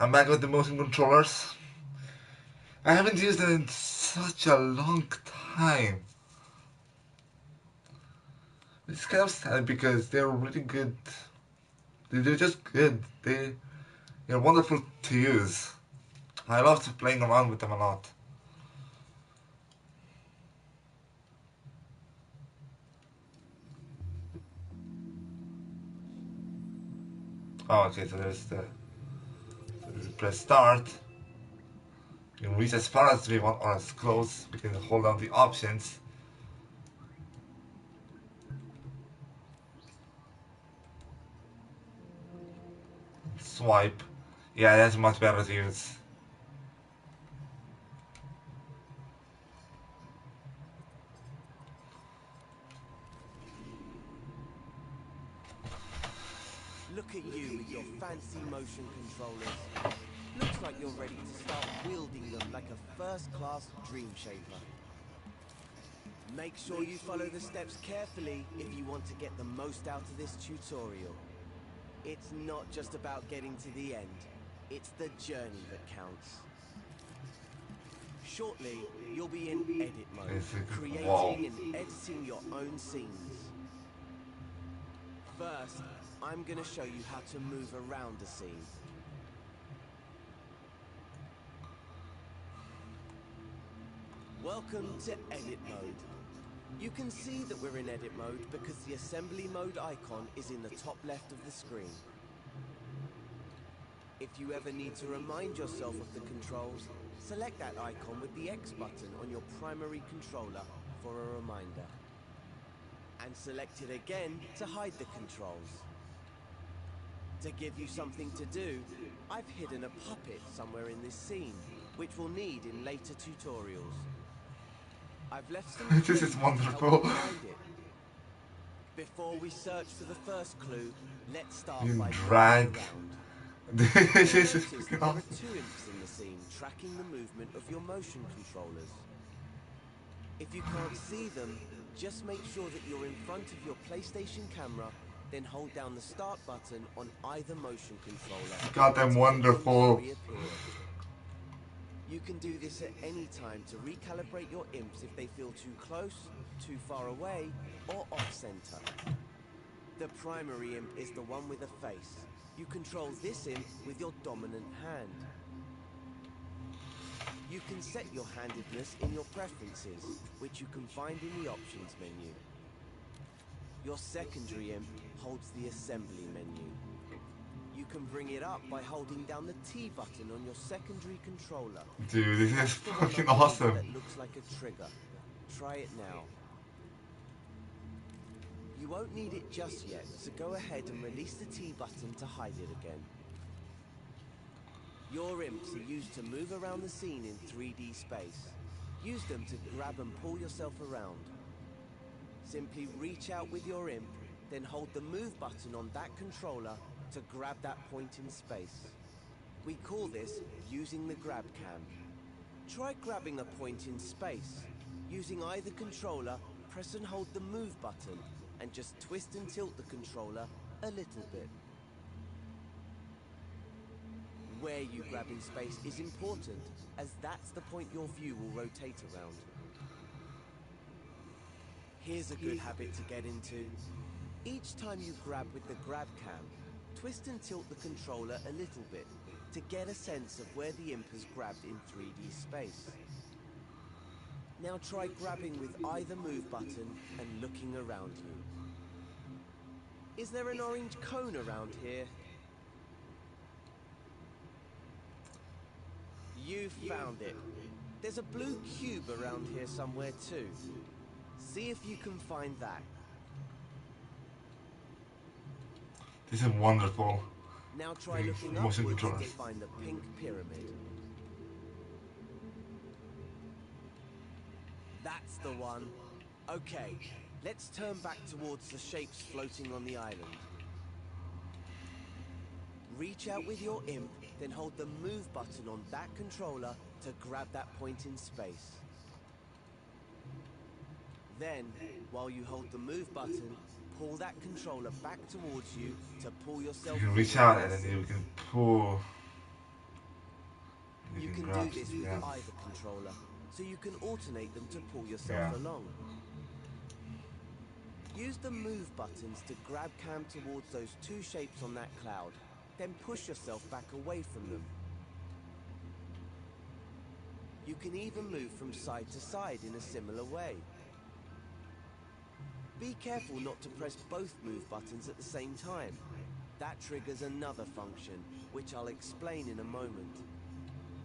I'm back with the motion controllers. I haven't used them in such a long time. It's kind of sad because they're really good. They're just good. They're wonderful to use. I love playing around with them a lot. Oh, okay, so press start. You can reach as far as we want or as close. We can hold down the options. Swipe. Yeah, that's much better to use. Look at you with your fancy motion controllers. Looks like you're ready to start wielding them like a first-class dream shaper. Make sure you follow the steps carefully if you want to get the most out of this tutorial. It's not just about getting to the end, it's the journey that counts. Shortly, you'll be in edit mode, creating and editing your own scenes. First, I'm going to show you how to move around a scene. Welcome to edit mode. You can see that we're in edit mode because the assembly mode icon is in the top left of the screen. If you ever need to remind yourself of the controls, select that icon with the X button on your primary controller for a reminder. And select it again to hide the controls. To give you something to do, I've hidden a puppet somewhere in this scene, which we'll need in later tutorials. I've left some This is clues to wonderful. help you find it. Before we search for the first clue, let's start You by drag. looking around. This is Notice that there are two imps in the scene tracking the movement of your motion controllers. If you can't see them, just make sure that you're in front of your PlayStation camera, then hold down the start button on either motion controller. God, I'm wonderful. You can do this at any time to recalibrate your imps if they feel too close, too far away, or off-center. The primary imp is the one with a face. You control this imp with your dominant hand. You can set your handedness in your preferences, which you can find in the options menu. Your secondary imp holds the assembly menu. You can bring it up by holding down the T button on your secondary controller. Dude, this is That's the one fucking underneath awesome. that looks like a trigger. Try it now. You won't need it just yet, so go ahead and release the T button to hide it again. Your imps are used to move around the scene in 3D space. Use them to grab and pull yourself around. Simply reach out with your imp, then hold the move button on that controller to grab that point in space. We call this using the grab cam. Try grabbing a point in space. Using either controller, press and hold the move button and just twist and tilt the controller a little bit. Where you grab in space is important, as that's the point your view will rotate around. Here's a good habit to get into. Each time you grab with the grab cam, twist and tilt the controller a little bit to get a sense of where the imp has grabbed in 3D space. Now try grabbing with either move button and looking around you. Is there an orange cone around here? You found it. There's a blue cube around here somewhere too. See if you can find that. This is wonderful. Now try looking Motion upwards to controllers. find the pink pyramid. That's the one. Okay, let's turn back towards the shapes floating on the island. Reach out with your imp, then hold the move button on that controller to grab that point in space. Then, while you hold the move button, pull that controller back towards you to pull yourself You can reach forward out in and then you sync. can pull. You can grab, do this with yeah. either controller, so you can alternate them to pull yourself Yeah. along. Use the move buttons to grab cam towards those two shapes on that cloud, then push yourself back away from them. You can even move from side to side in a similar way. Be careful not to press both move buttons at the same time. That triggers another function, which I'll explain in a moment.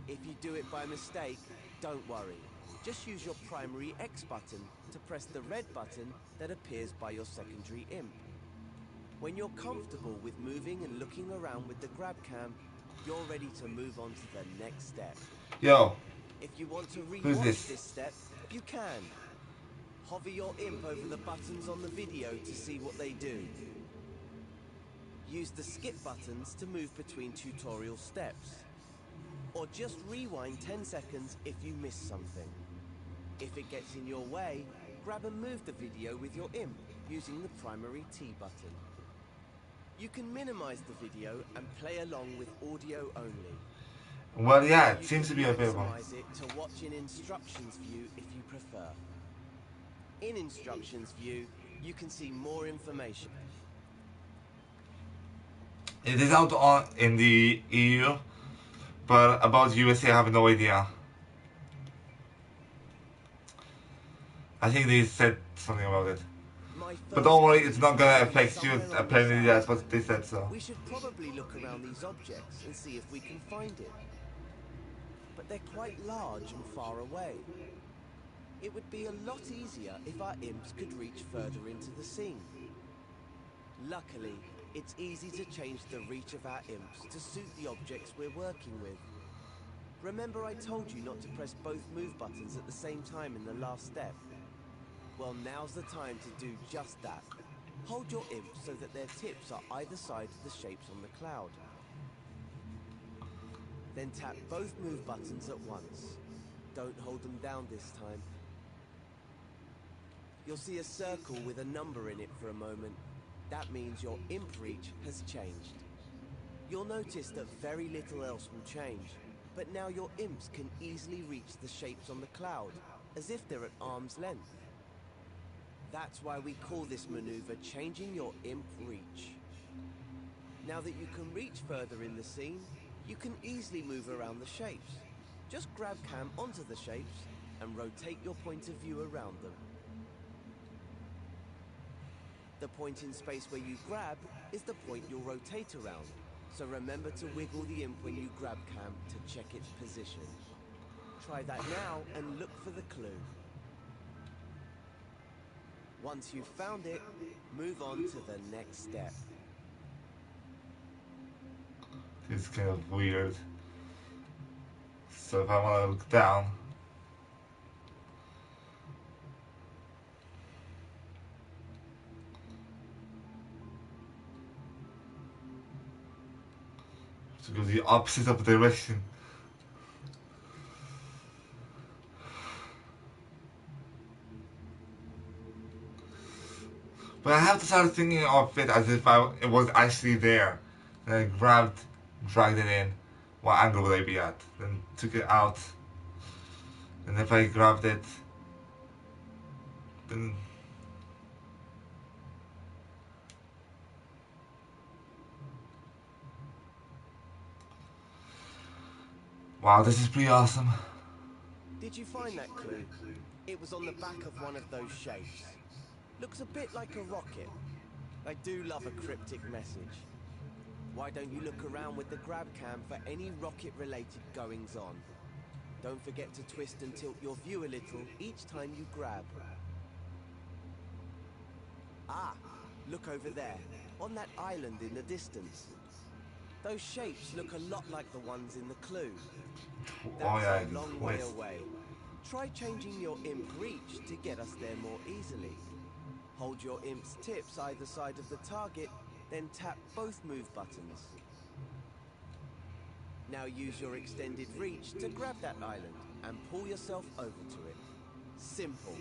If you do it by mistake, don't worry. Just use your primary X button to press the red button that appears by your secondary imp. When you're comfortable with moving and looking around with the grab cam, you're ready to move on to the next step. Yo, If you want to who's rewatch this step, you can. Hover your imp over the buttons on the video to see what they do. Use the skip buttons to move between tutorial steps. Or just rewind 10 seconds if you miss something. If it gets in your way, grab and move the video with your imp using the primary T button. You can minimize the video and play along with audio only. Well, yeah, Or it you seems to can be available. maximize it to watch in instructions view if you prefer. In instructions view, you can see more information. It is out on in the EU, but about USA I have no idea. I think they said something about it. But don't worry, it's not gonna affect you. Apparently that's what they said, so. We should probably look around these objects and see if we can find it. But they're quite large and far away. It would be a lot easier if our imps could reach further into the scene. Luckily, it's easy to change the reach of our imps to suit the objects we're working with. Remember I told you not to press both move buttons at the same time in the last step? Well, now's the time to do just that. Hold your imps so that their tips are either side of the shapes on the cloud. Then tap both move buttons at once. Don't hold them down this time. You'll see a circle with a number in it for a moment. That means your imp reach has changed. You'll notice that very little else will change, but now your imps can easily reach the shapes on the cloud, as if they're at arm's length. That's why we call this maneuver changing your imp reach. Now that you can reach further in the scene, you can easily move around the shapes. Just grab cam onto the shapes and rotate your point of view around them. The point in space where you grab is the point you'll rotate around, so remember to wiggle the imp when you grab cam to check its position. Try that now and look for the clue. Once you've found it, move on to the next step. It's kind of weird. So if I want to look down, to go the opposite of direction. But I have to start thinking of it as if it was actually there. Then I grabbed, dragged it in. What angle would I be at? Then took it out. And if I grabbed it, then wow, this is pretty awesome. Did you find that clue? It was on the back of one of those shapes. Looks a bit like a rocket. I do love a cryptic message. Why don't you look around with the grab cam for any rocket-related goings-on? Don't forget to twist and tilt your view a little each time you grab. Ah, look over there, on that island in the distance. Those shapes look a lot like the ones in the clue. That's yeah, a long way twist. away. Try changing your imp reach to get us there more easily. Hold your imp's tips either side of the target, then tap both move buttons. Now use your extended reach to grab that island and pull yourself over to it. Simple.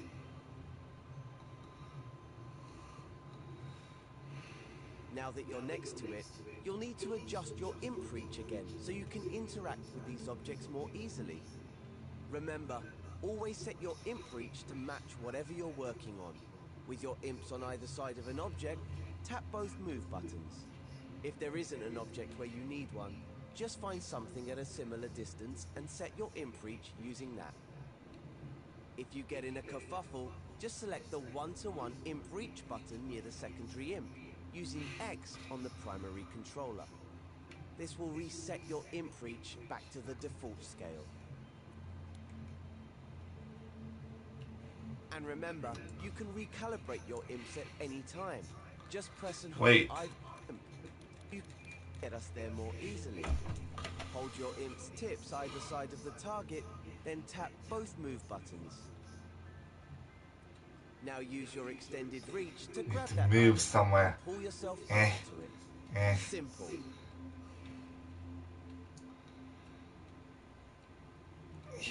Now that you're next to it, you'll need to adjust your imp reach again so you can interact with these objects more easily. Remember, always set your imp reach to match whatever you're working on. With your imps on either side of an object, tap both move buttons. If there isn't an object where you need one, just find something at a similar distance and set your imp reach using that. If you get in a kerfuffle, just select the one-to-one imp reach button near the secondary imp, using X on the primary controller. This will reset your imp reach back to the default scale. And remember, you can recalibrate your imps at any time. Just press and hold either imp. You can get us there more easily. Hold your imp's tips either side of the target, then tap both move buttons. Now use your extended reach to grab that move item somewhere. and pull yourself onto it. Simple.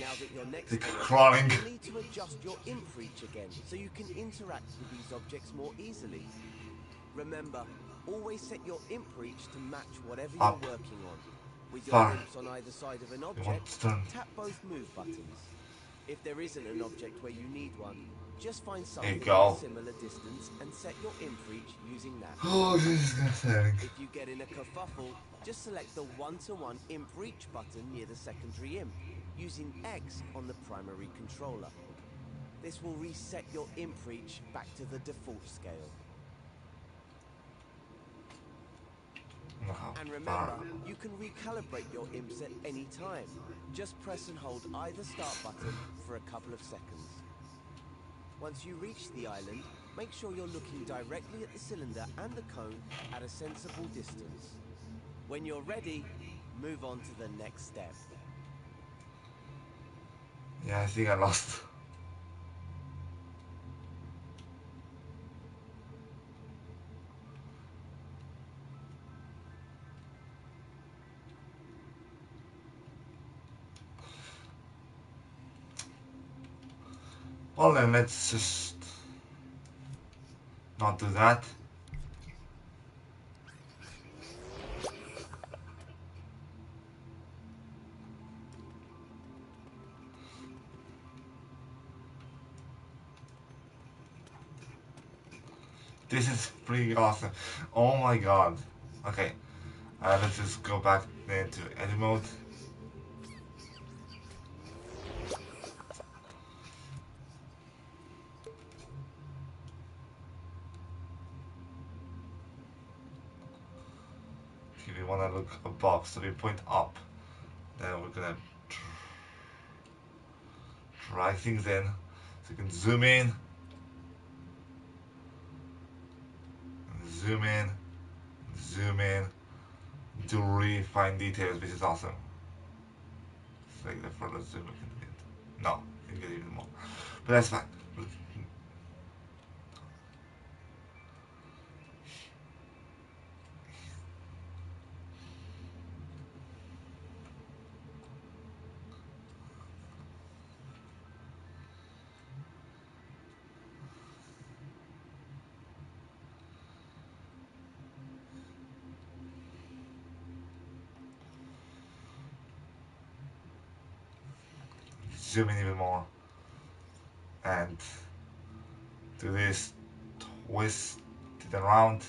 Now that you're next to it, crawling. you'll need to adjust your imp reach again so you can interact with these objects more easily. Remember, always set your imp reach to match whatever you're working on. With your imps on either side of an object, tap both move buttons. If there isn't an object where you need one, just find something at a similar distance and set your imp reach using that. Oh, this is concerning. If you get in a kerfuffle, just select the one-to-one imp reach button near the secondary imp, using X on the primary controller. This will reset your imp reach back to the default scale. And remember, you can recalibrate your imps at any time. Just press and hold either start button for a couple of seconds. Once you reach the island, make sure you're looking directly at the cylinder and the cone at a sensible distance. When you're ready, move on to the next step. Yeah, I think I lost. Well then, let's just not do that. This is pretty awesome. Oh my god. Okay, let's just go back then to edit mode. If we want to look above, so we point up, then we're gonna drag things in, so you can zoom in, zoom in, zoom in, to really find details, which is awesome. It's like the further zoom we can get. No, you can get even more, but that's fine. Zoom in even more and do this, twist it around.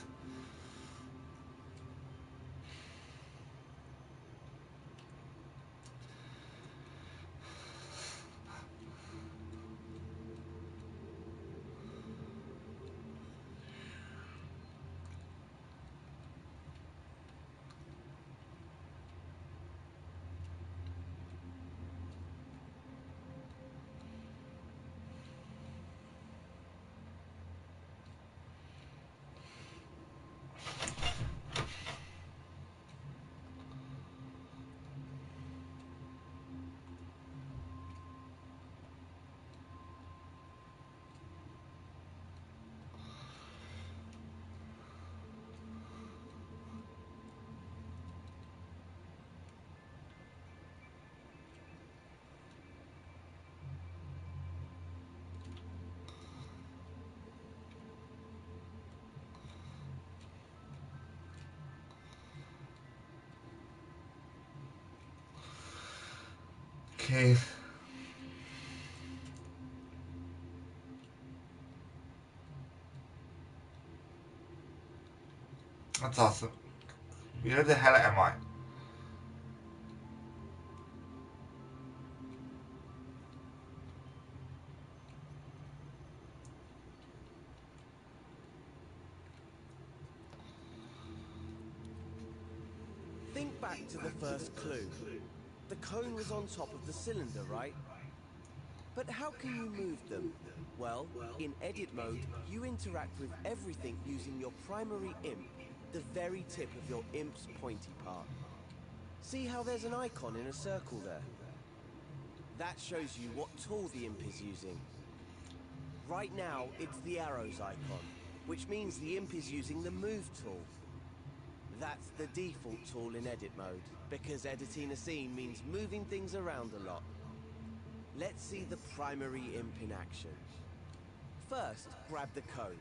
Okay. That's awesome. Where the hell am I? Think back to the first clue. The cone was on top of the cylinder, right? But how can you move them? Well, in edit mode, you interact with everything using your primary imp, the very tip of your imp's pointy part. See how there's an icon in a circle there? That shows you what tool the imp is using. Right now, it's the arrows icon, which means the imp is using the move tool. That's the default tool in edit mode, because editing a scene means moving things around a lot. Let's see the primary imp in action. First, grab the cone.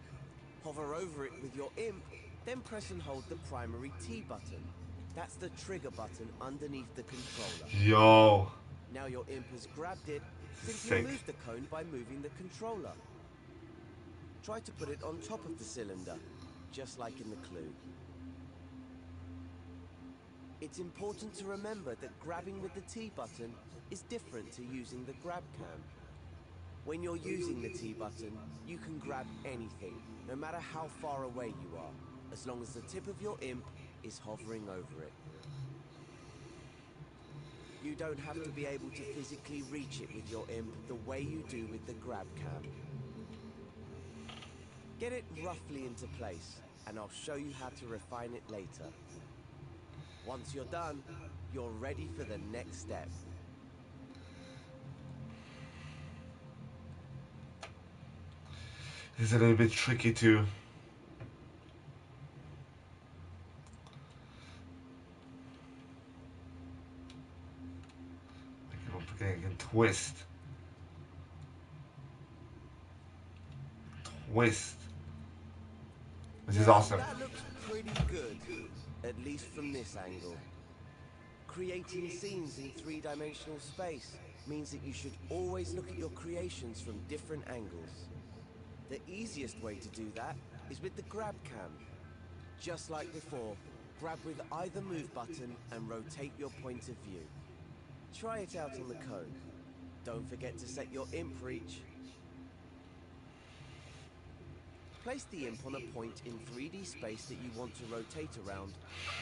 Hover over it with your imp, then press and hold the primary T button. That's the trigger button underneath the controller. Yo. Now your imp has grabbed it, simply Sick. move the cone by moving the controller. Try to put it on top of the cylinder, just like in the clue. It's important to remember that grabbing with the T button is different to using the grab cam. When you're using the T button, you can grab anything, no matter how far away you are, as long as the tip of your imp is hovering over it. You don't have to be able to physically reach it with your imp the way you do with the grab cam. Get it roughly into place, and I'll show you how to refine it later. Once you're done, you're ready for the next step. It's a little bit tricky too. I can twist. Twist. Which is awesome. That looks pretty good, at least from this angle. Creating scenes in three-dimensional space means that you should always look at your creations from different angles. The easiest way to do that is with the grab cam. Just like before, grab with either move button and rotate your point of view. Try it out on the cone. Don't forget to set your imp reach. Place the imp on a point in 3D space that you want to rotate around,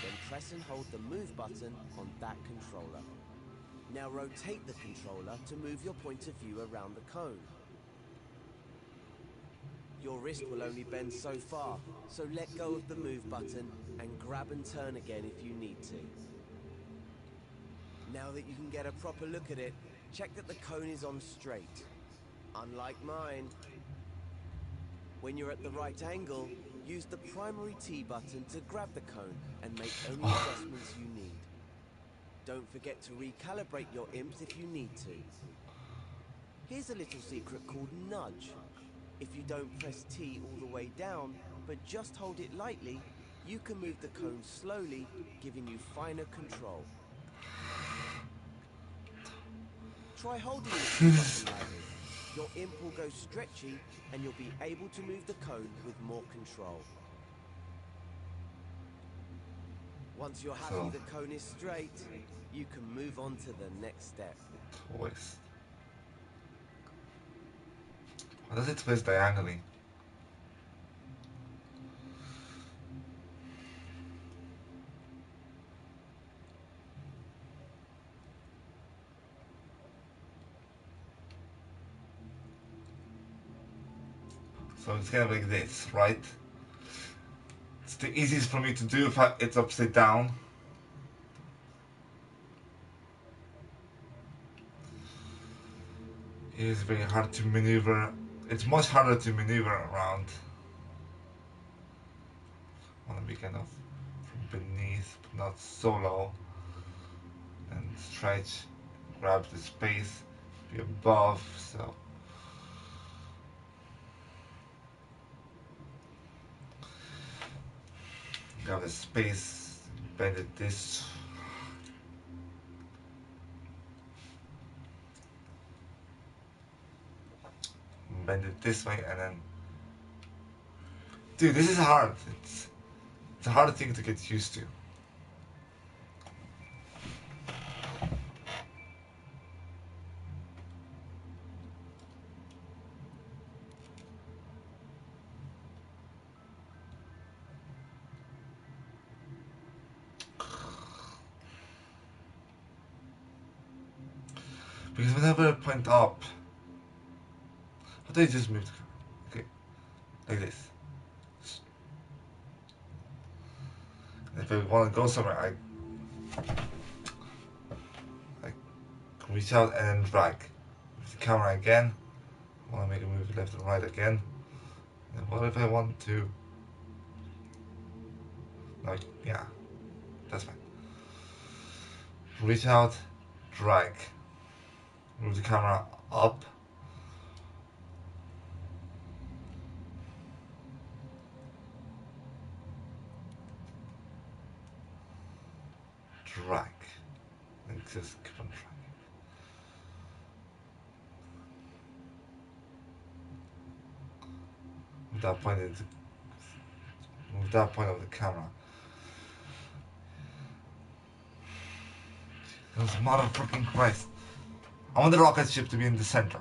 then press and hold the move button on that controller. Now rotate the controller to move your point of view around the cone. Your wrist will only bend so far, so let go of the move button and grab and turn again if you need to. Now that you can get a proper look at it, check that the cone is on straight. Unlike mine. When you're at the right angle, use the primary T button to grab the cone and make any adjustments you need. Don't forget to recalibrate your imps if you need to. Here's a little secret called nudge. If you don't press T all the way down, but just hold it lightly, you can move the cone slowly, giving you finer control. Try holding the T button lightly. Your imp will go stretchy and you'll be able to move the cone with more control. Once you're happy the cone is straight, you can move on to the next step. Twist. Why does it twist diagonally? So it's kind of like this, right? It's the easiest for me to do if it's upside down. It is very hard to maneuver. It's much harder to maneuver around. I want to be kind of from beneath, but not so low. And stretch, grab the space, be above, so. Grab the space, bend it this. bend it this way, and then... Dude, this is hard. It's a hard thing to get used to. Because whenever I point up, how do I just move the camera? Okay, like this. And if I want to go somewhere, I reach out and then drag. Move the camera again. I want to make it move left and right again. And what if I want to? Like, yeah, that's fine. Reach out, drag. Move the camera up. Drag. And just keep on dragging. Move that point of the camera. Those motherfucking Christ. I want the rocket ship to be in the center.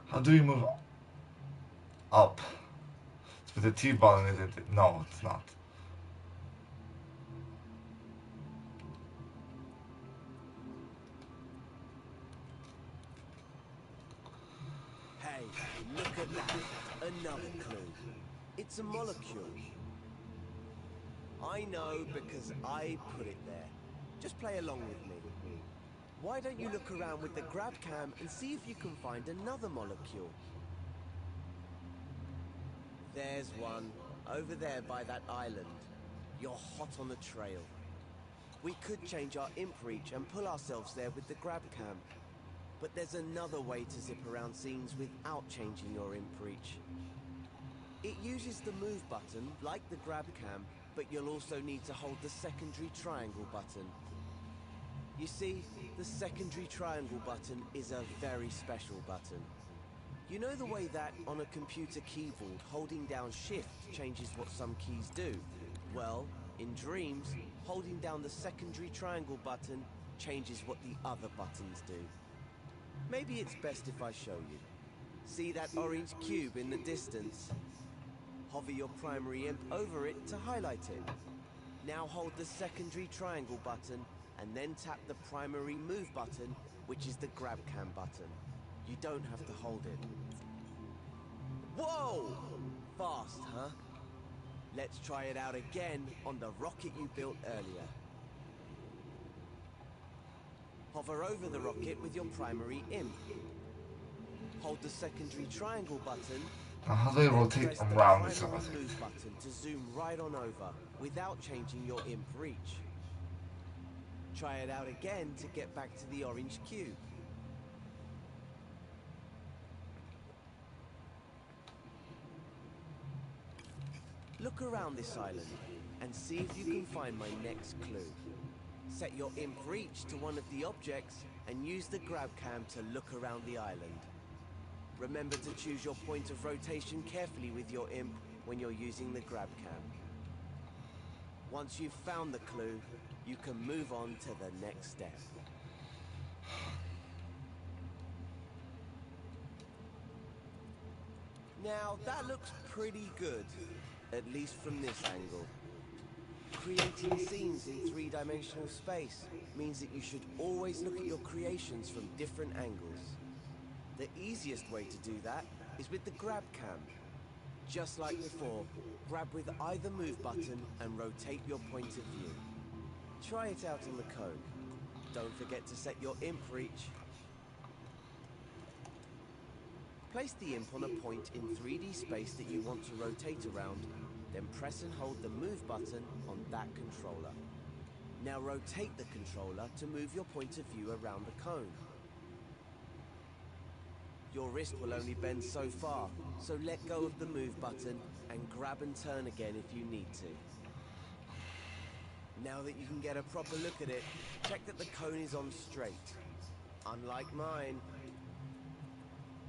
How do we move up? It's with the T button, is it? No, it's not. Hey, look at that. Another clue. It's a molecule. I know because I put it there. Just play along with me. Why don't you look around with the grab cam and see if you can find another molecule? There's one, over there by that island. You're hot on the trail. We could change our imp reach and pull ourselves there with the grab cam. But there's another way to zip around scenes without changing your imp reach. It uses the move button, like the grab cam, but you'll also need to hold the secondary triangle button. You see, the secondary triangle button is a very special button. You know the way that, on a computer keyboard, holding down Shift changes what some keys do? Well, in Dreams, holding down the secondary triangle button changes what the other buttons do. Maybe it's best if I show you. See that orange cube in the distance? Hover your primary imp over it to highlight it. Now hold the secondary triangle button and then tap the primary move button, which is the grab cam button. You don't have to hold it. Whoa! Fast, huh? Let's try it out again on the rocket you built earlier. Hover over the rocket with your primary imp. Hold the secondary triangle button. Now how do I rotate Press the around this primary rocket? move button to zoom right on over without changing your imp reach. Try it out again to get back to the orange cube. Look around this island and see if you can find my next clue. Set your imp reach to one of the objects and use the grab cam to look around the island. Remember to choose your point of rotation carefully with your imp when you're using the grab cam. Once you've found the clue, you can move on to the next step. Now, that looks pretty good, at least from this angle. Creating scenes in three-dimensional space means that you should always look at your creations from different angles. The easiest way to do that is with the grab cam. Just like before, grab with either move button and rotate your point of view. Try it out on the cone. Don't forget to set your imp reach. Place the imp on a point in 3D space that you want to rotate around, then press and hold the move button on that controller. Now rotate the controller to move your point of view around the cone. Your wrist will only bend so far, so let go of the move button and grab and turn again if you need to. Now that you can get a proper look at it, check that the cone is on straight. Unlike mine,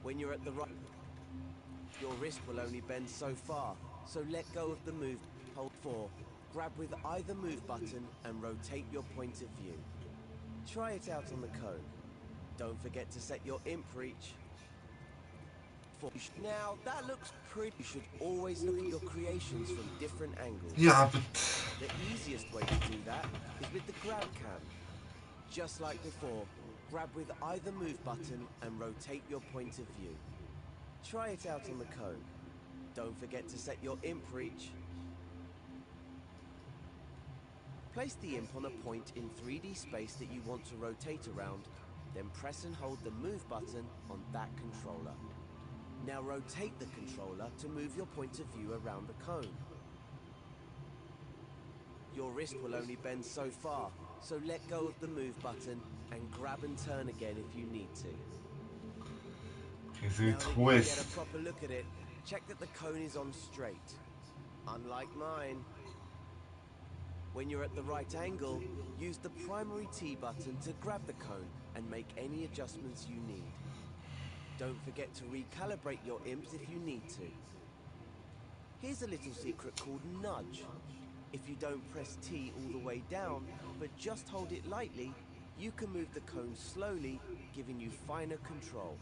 when you're at the right, your wrist will only bend so far, so let go of the move. Hold 4. Grab with either move button and rotate your point of view. Try it out on the cone. Don't forget to set your imp reach. Now that looks pretty. You should always look at your creations from different angles. Yeah, but The easiest way to do that is with the grab cam. Just like before, grab with either move button and rotate your point of view. Try it out on the cone. Don't forget to set your imp reach. Place the imp on a point in 3D space that you want to rotate around, then press and hold the move button on that controller. Now rotate the controller to move your point of view around the cone. Your wrist will only bend so far, so let go of the move button and grab and turn again if you need to. it's a Now that you can twist. get a proper look at it, check that the cone is on straight. Unlike mine, when you're at the right angle, use the primary T button to grab the cone and make any adjustments you need. Don't forget to recalibrate your imps if you need to. Here's a little secret called nudge. If you don't press T all the way down, but just hold it lightly, you can move the cone slowly, giving you finer control.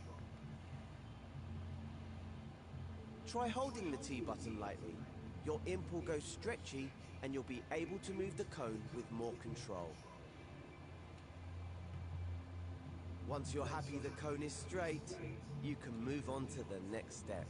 Try holding the T button lightly. Your imp will go stretchy and you'll be able to move the cone with more control. Once you're happy the cone is straight, you can move on to the next step.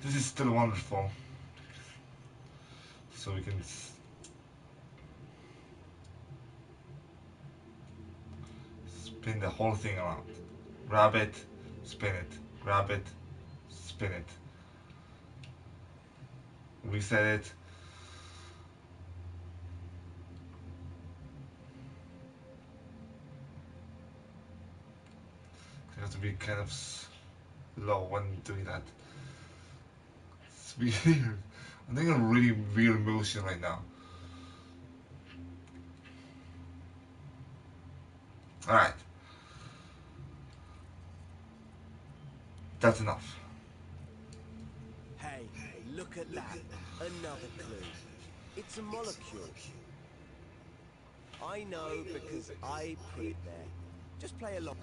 This is still wonderful. So we can spin the whole thing around. Grab it, spin it. Grab it, spin it. Reset it. You have to be kind of low when doing that. It's weird. I'm doing a really weird motion right now. Alright. That's enough. Hey, look at that. Another clue. It's a molecule. I know because I put it there. Just play along.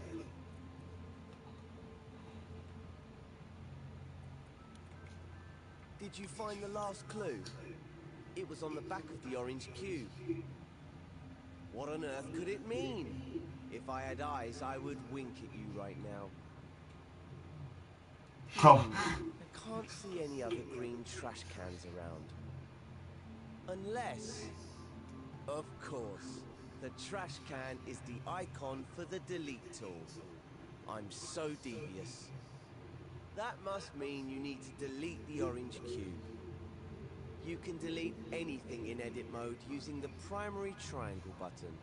Did you find the last clue? It was on the back of the orange cube. What on earth could it mean? If I had eyes, I would wink at you right now. Oh, I can't see any other green trash cans around. Unless, of course, the trash can is the icon for the delete tool. I'm so devious. That must mean you need to delete the orange cube. You can delete anything in edit mode using the primary triangle button.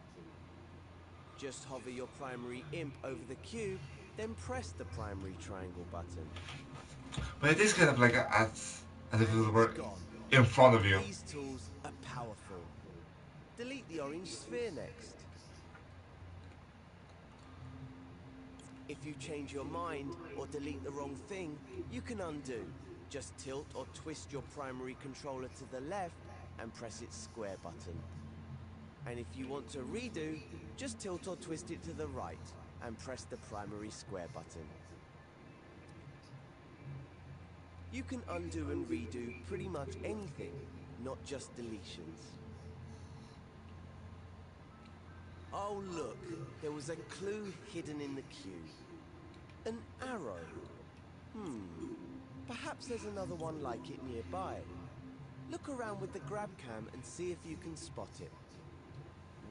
Just hover your primary imp over the cube, then press the primary triangle button. but it is kind of like as if And it were it's gone. in front of you. These tools are powerful. Delete the orange sphere next. If you change your mind or delete the wrong thing, you can undo. Just tilt or twist your primary controller to the left and press its square button. And if you want to redo, just tilt or twist it to the right and press the primary square button. You can undo and redo pretty much anything, not just deletions. Oh look, there was a clue hidden in the cube. An arrow. Perhaps there's another one like it nearby. Look around with the grab cam and see if you can spot it.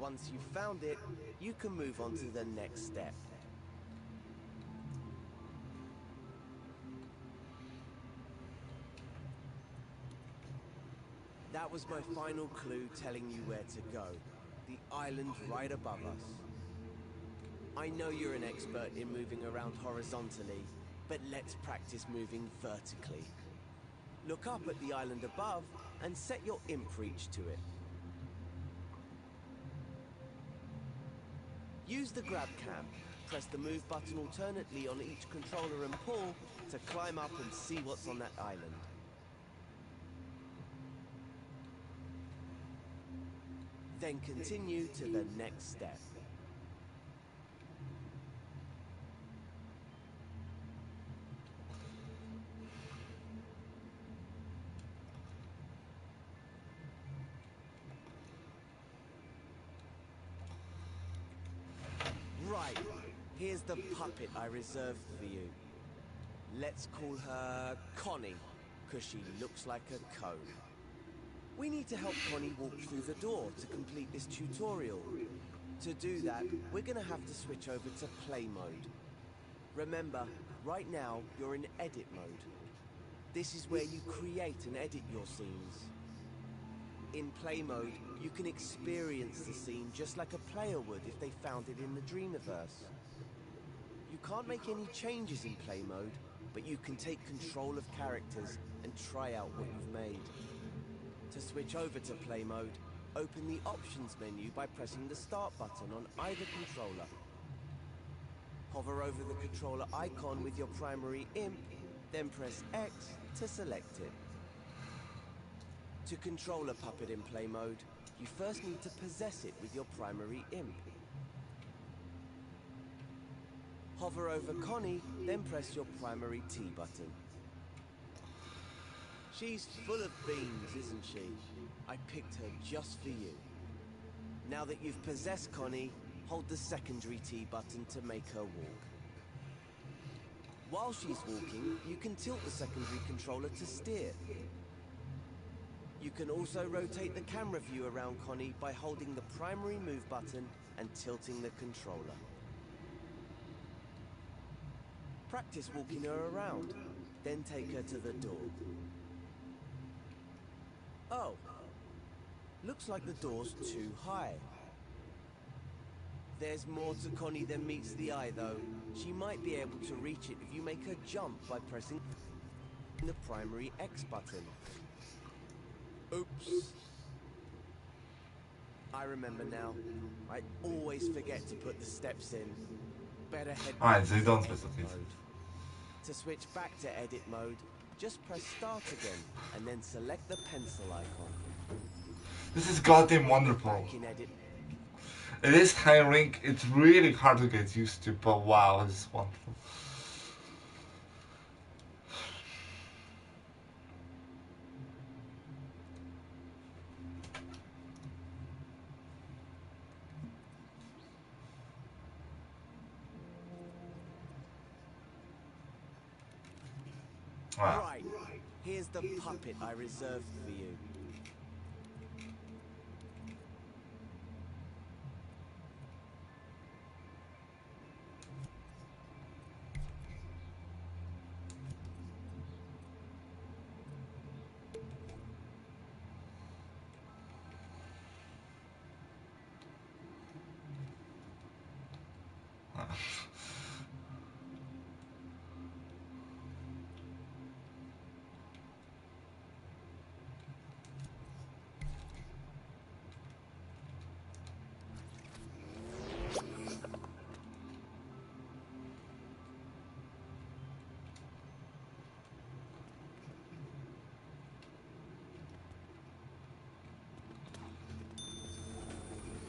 Once you've found it, you can move on to the next step. That was my final clue telling you where to go. The island right above us. I know you're an expert in moving around horizontally, but let's practice moving vertically. Look up at the island above and set your imp reach to it. Use the grab cam. Press the move button alternately on each controller and pull to climb up and see what's on that island. Then continue to the next step. Right, here's the puppet I reserved for you. Let's call her Connie, because she looks like a cone. We need to help Connie walk through the door to complete this tutorial. To do that, we're going to have to switch over to play mode. Remember, right now you're in edit mode. This is where you create and edit your scenes. In play mode, you can experience the scene just like a player would if they found it in the Dreamiverse. You can't make any changes in play mode, but you can take control of characters and try out what you've made. To switch over to play mode, open the options menu by pressing the start button on either controller. Hover over the controller icon with your primary imp, then press X to select it. To control a puppet in play mode, you first need to possess it with your primary imp. Hover over Connie, then press your primary T button. She's full of beans, isn't she? I picked her just for you. Now that you've possessed Connie, hold the secondary T button to make her walk. While she's walking, you can tilt the secondary controller to steer. You can also rotate the camera view around Connie by holding the primary move button and tilting the controller. Practice walking her around, then take her to the door. Oh, looks like the door's too high. There's more to Connie than meets the eye, though. She might be able to reach it if you make her jump by pressing the primary X button. Oops. I remember now. I always forget to put the steps in. Better head Alright, back so you to don't edit specify. mode. To switch back to edit mode, just press start again and then select the pencil icon. This is goddamn wonderful. Back in edit. It is tiring, it's really hard to get used to, but wow, it's wonderful. Wow. Right, here's the puppet I reserved for you.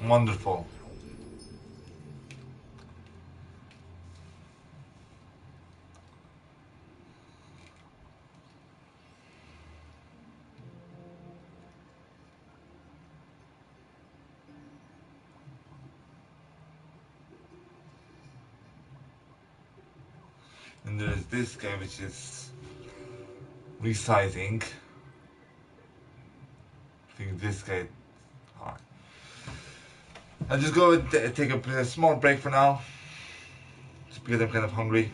Wonderful. And there's this guy which is resizing. I think this guy. Alright. I'll just go and take a small break for now. Just because I'm kind of hungry.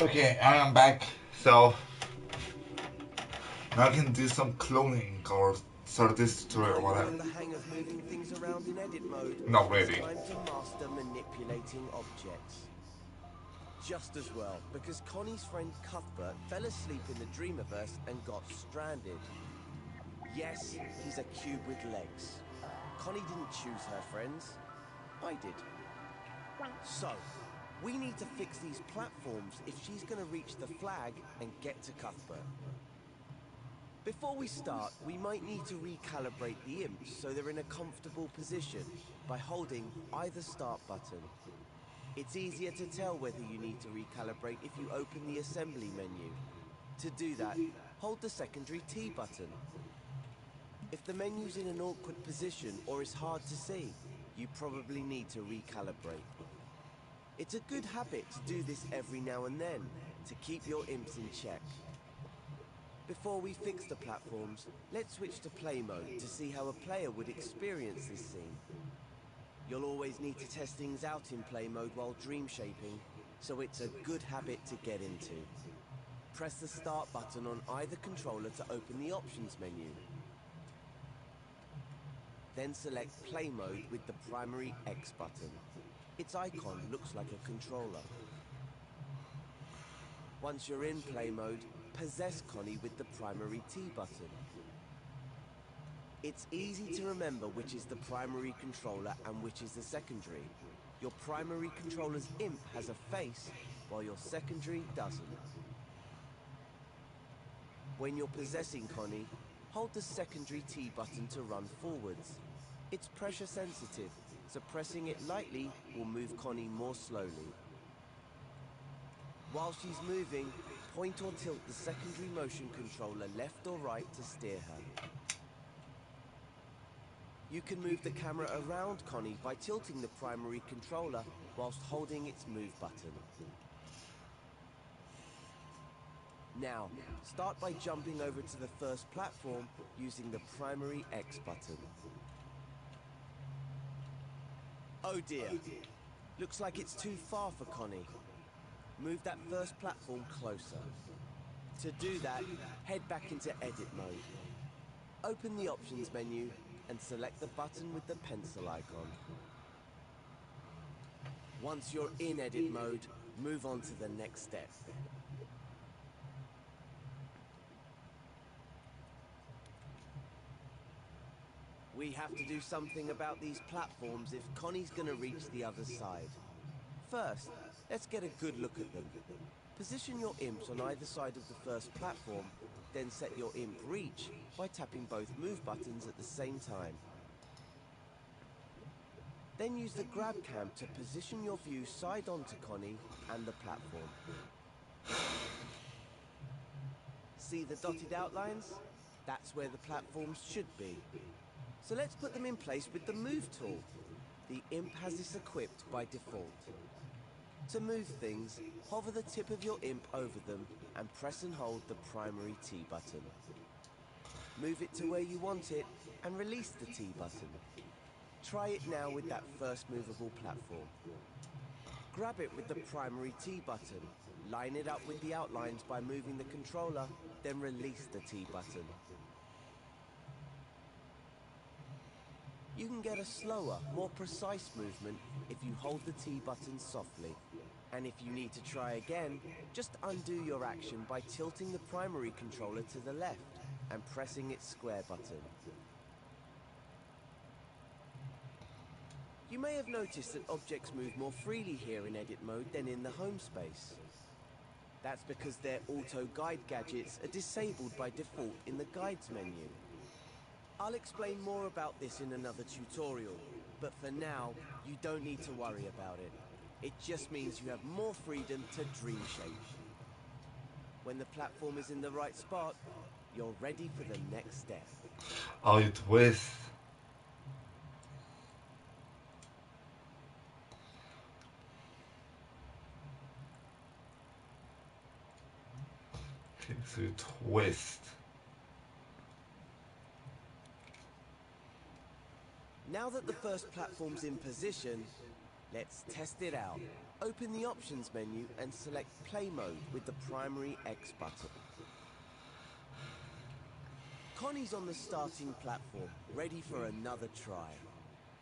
Okay, I am back. So now I can do some cloning or start this tutorial Now or you've whatever. got the hang of moving things around in edit mode, Not it's really. time to master manipulating objects. Just as well, because Connie's friend Cuthbert fell asleep in the Dreamiverse and got stranded. Yes, he's a cube with legs. Connie didn't choose her friends. I did. So, we need to fix these platforms if she's going to reach the flag and get to Cuthbert. Before we start, we might need to recalibrate the imps so they're in a comfortable position by holding either start button. It's easier to tell whether you need to recalibrate if you open the assembly menu. To do that, hold the secondary T button. If the menu's in an awkward position or is hard to see, you probably need to recalibrate. It's a good habit to do this every now and then to keep your imps in check. Before we fix the platforms, let's switch to play mode to see how a player would experience this scene. You'll always need to test things out in play mode while dream shaping, so it's a good habit to get into. Press the start button on either controller to open the options menu. Then select play mode with the primary X button. Its icon looks like a controller. Once you're in play mode, possess Connie with the primary T button. It's easy to remember which is the primary controller and which is the secondary. Your primary controller's imp has a face, while your secondary doesn't. When you're possessing Connie, hold the secondary T button to run forwards. It's pressure sensitive, so pressing it lightly will move Connie more slowly. While she's moving, point or tilt the secondary motion controller left or right to steer her. You can move the camera around Connie by tilting the primary controller whilst holding its move button. Now, start by jumping over to the first platform using the primary X button. Oh dear, looks like it's too far for Connie. Move that first platform closer. To do that, head back into edit mode. Open the options menu and select the button with the pencil icon. Once you're in edit mode, move on to the next step. We have to do something about these platforms if Connie's gonna reach the other side. First, let's get a good look at them. Position your imps on either side of the first platform, then set your imp reach by tapping both move buttons at the same time. Then use the grab cam to position your view side on to Connie and the platform. See the dotted outlines? That's where the platforms should be. So let's put them in place with the move tool. The imp has this equipped by default. To move things, hover the tip of your imp over them and press and hold the primary T button. Move it to where you want it and release the T button. Try it now with that first movable platform. Grab it with the primary T button. Line it up with the outlines by moving the controller, then release the T button. You can get a slower, more precise movement if you hold the T button softly. And if you need to try again, just undo your action by tilting the primary controller to the left and pressing its square button. You may have noticed that objects move more freely here in edit mode than in the home space. That's because their auto-guide gadgets are disabled by default in the guides menu. I'll explain more about this in another tutorial, but for now, you don't need to worry about it. It just means you have more freedom to dream shape. When the platform is in the right spot, you're ready for the next step. Oh, you twist. Okay, so you twist. Now that the first platform's in position, Let's test it out. Open the options menu and select play mode with the primary X button. Connie's on the starting platform, ready for another try.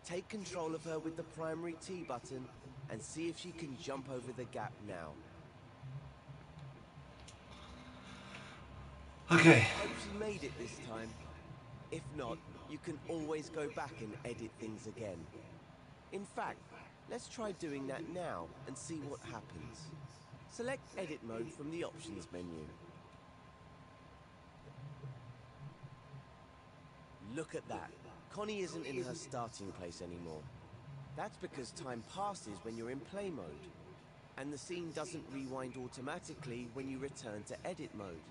Take control of her with the primary T button and see if she can jump over the gap now. Okay. Hope she made it this time. If not, you can always go back and edit things again. In fact, let's try doing that now and see what happens. Select edit mode from the options menu. Look at that. Connie isn't in her starting place anymore. That's because time passes when you're in play mode, and the scene doesn't rewind automatically when you return to edit mode.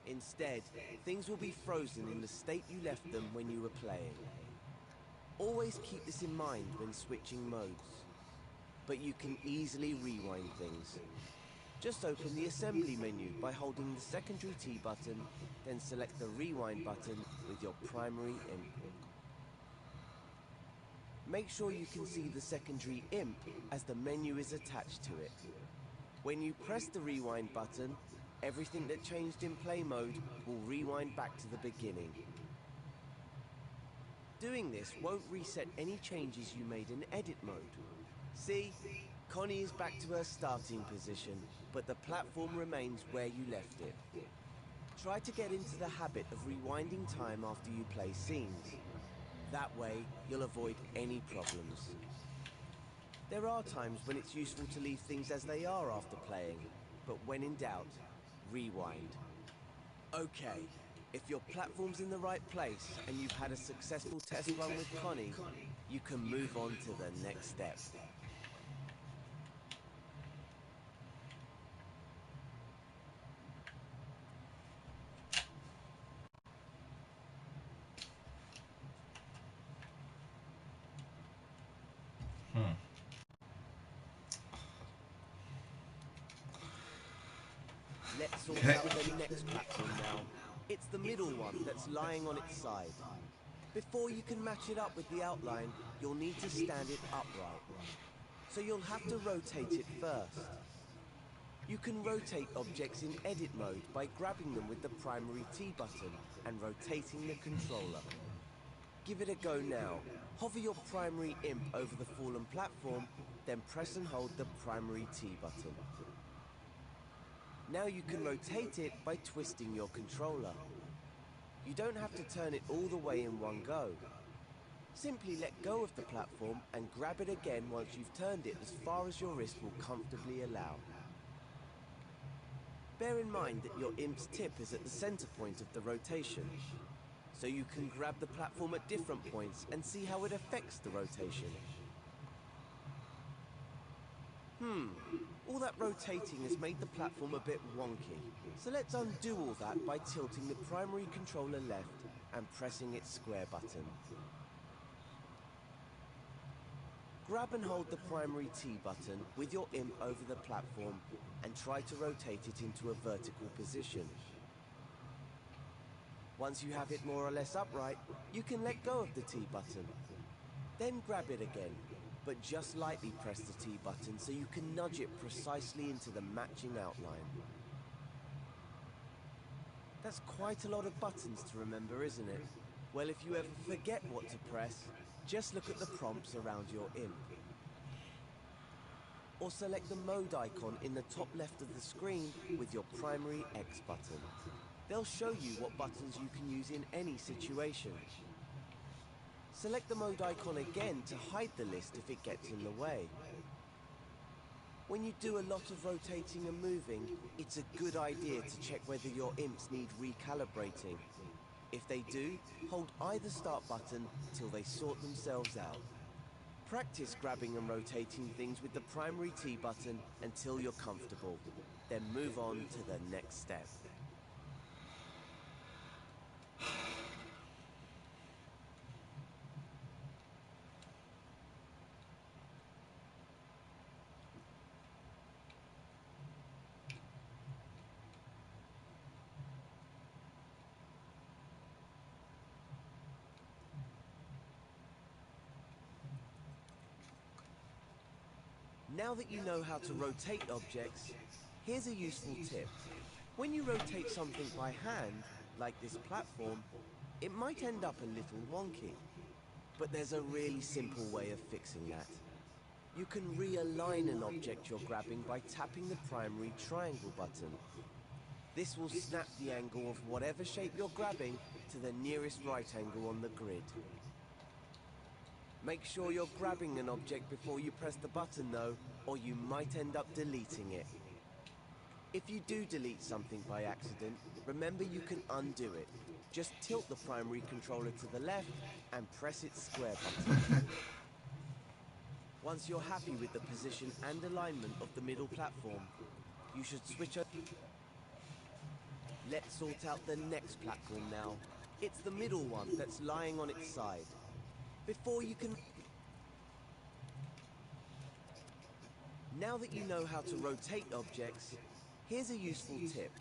Instead, things will be frozen in the state you left them when you were playing. Always keep this in mind when switching modes. But you can easily rewind things. Just open the assembly menu by holding the secondary T button, then select the rewind button with your primary imp. Make sure you can see the secondary imp as the menu is attached to it. When you press the rewind button, everything that changed in play mode will rewind back to the beginning. Doing this won't reset any changes you made in edit mode. See? Connie is back to her starting position, but the platform remains where you left it. Try to get into the habit of rewinding time after you play scenes. That way, you'll avoid any problems. There are times when it's useful to leave things as they are after playing, but when in doubt, rewind. Okay, if your platform's in the right place and you've had a successful test run with Connie, you can move on to the next step. Let's sort Okay. out the next platform now. It's the middle one that's lying on its side. Before you can match it up with the outline, you'll need to stand it upright. So you'll have to rotate it first. You can rotate objects in edit mode by grabbing them with the primary T button and rotating the controller. Give it a go now. Hover your primary imp over the fallen platform, then press and hold the primary T button. Now you can rotate it by twisting your controller. You don't have to turn it all the way in one go. Simply let go of the platform and grab it again once you've turned it as far as your wrist will comfortably allow. Bear in mind that your imp's tip is at the center point of the rotation, so you can grab the platform at different points and see how it affects the rotation. All that rotating has made the platform a bit wonky, so let's undo all that by tilting the primary controller left and pressing its square button. Grab and hold the primary T button with your imp over the platform and try to rotate it into a vertical position. Once you have it more or less upright, you can let go of the T button. Then grab it again, but just lightly press the T button so you can nudge it precisely into the matching outline. That's quite a lot of buttons to remember, isn't it? Well, if you ever forget what to press, just look at the prompts around your imp. Or select the mode icon in the top left of the screen with your primary X button. They'll show you what buttons you can use in any situation. Select the mode icon again to hide the list if it gets in the way. When you do a lot of rotating and moving, it's a good idea to check whether your imps need recalibrating. If they do, hold either start button till they sort themselves out. Practice grabbing and rotating things with the primary T button until you're comfortable. Then move on to the next step. Now that you know how to rotate objects, here's a useful tip. When you rotate something by hand, like this platform, it might end up a little wonky. But there's a really simple way of fixing that. You can realign an object you're grabbing by tapping the primary triangle button. This will snap the angle of whatever shape you're grabbing to the nearest right angle on the grid. Make sure you're grabbing an object before you press the button though, or you might end up deleting it. If you do delete something by accident, remember you can undo it. Just tilt the primary controller to the left and press its square button. Once you're happy with the position and alignment of the middle platform, you should switch over. Let's sort out the next platform now. It's the middle one that's lying on its side. Before you can... Now that you know how to rotate objects, here's a useful tip.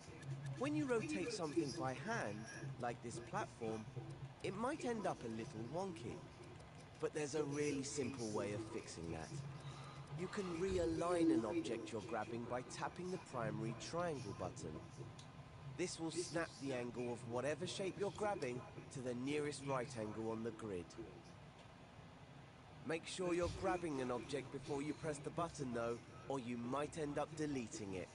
When you rotate something by hand, like this platform, it might end up a little wonky. But there's a really simple way of fixing that. You can realign an object you're grabbing by tapping the primary triangle button. This will snap the angle of whatever shape you're grabbing to the nearest right angle on the grid. Make sure you're grabbing an object before you press the button though, or you might end up deleting it.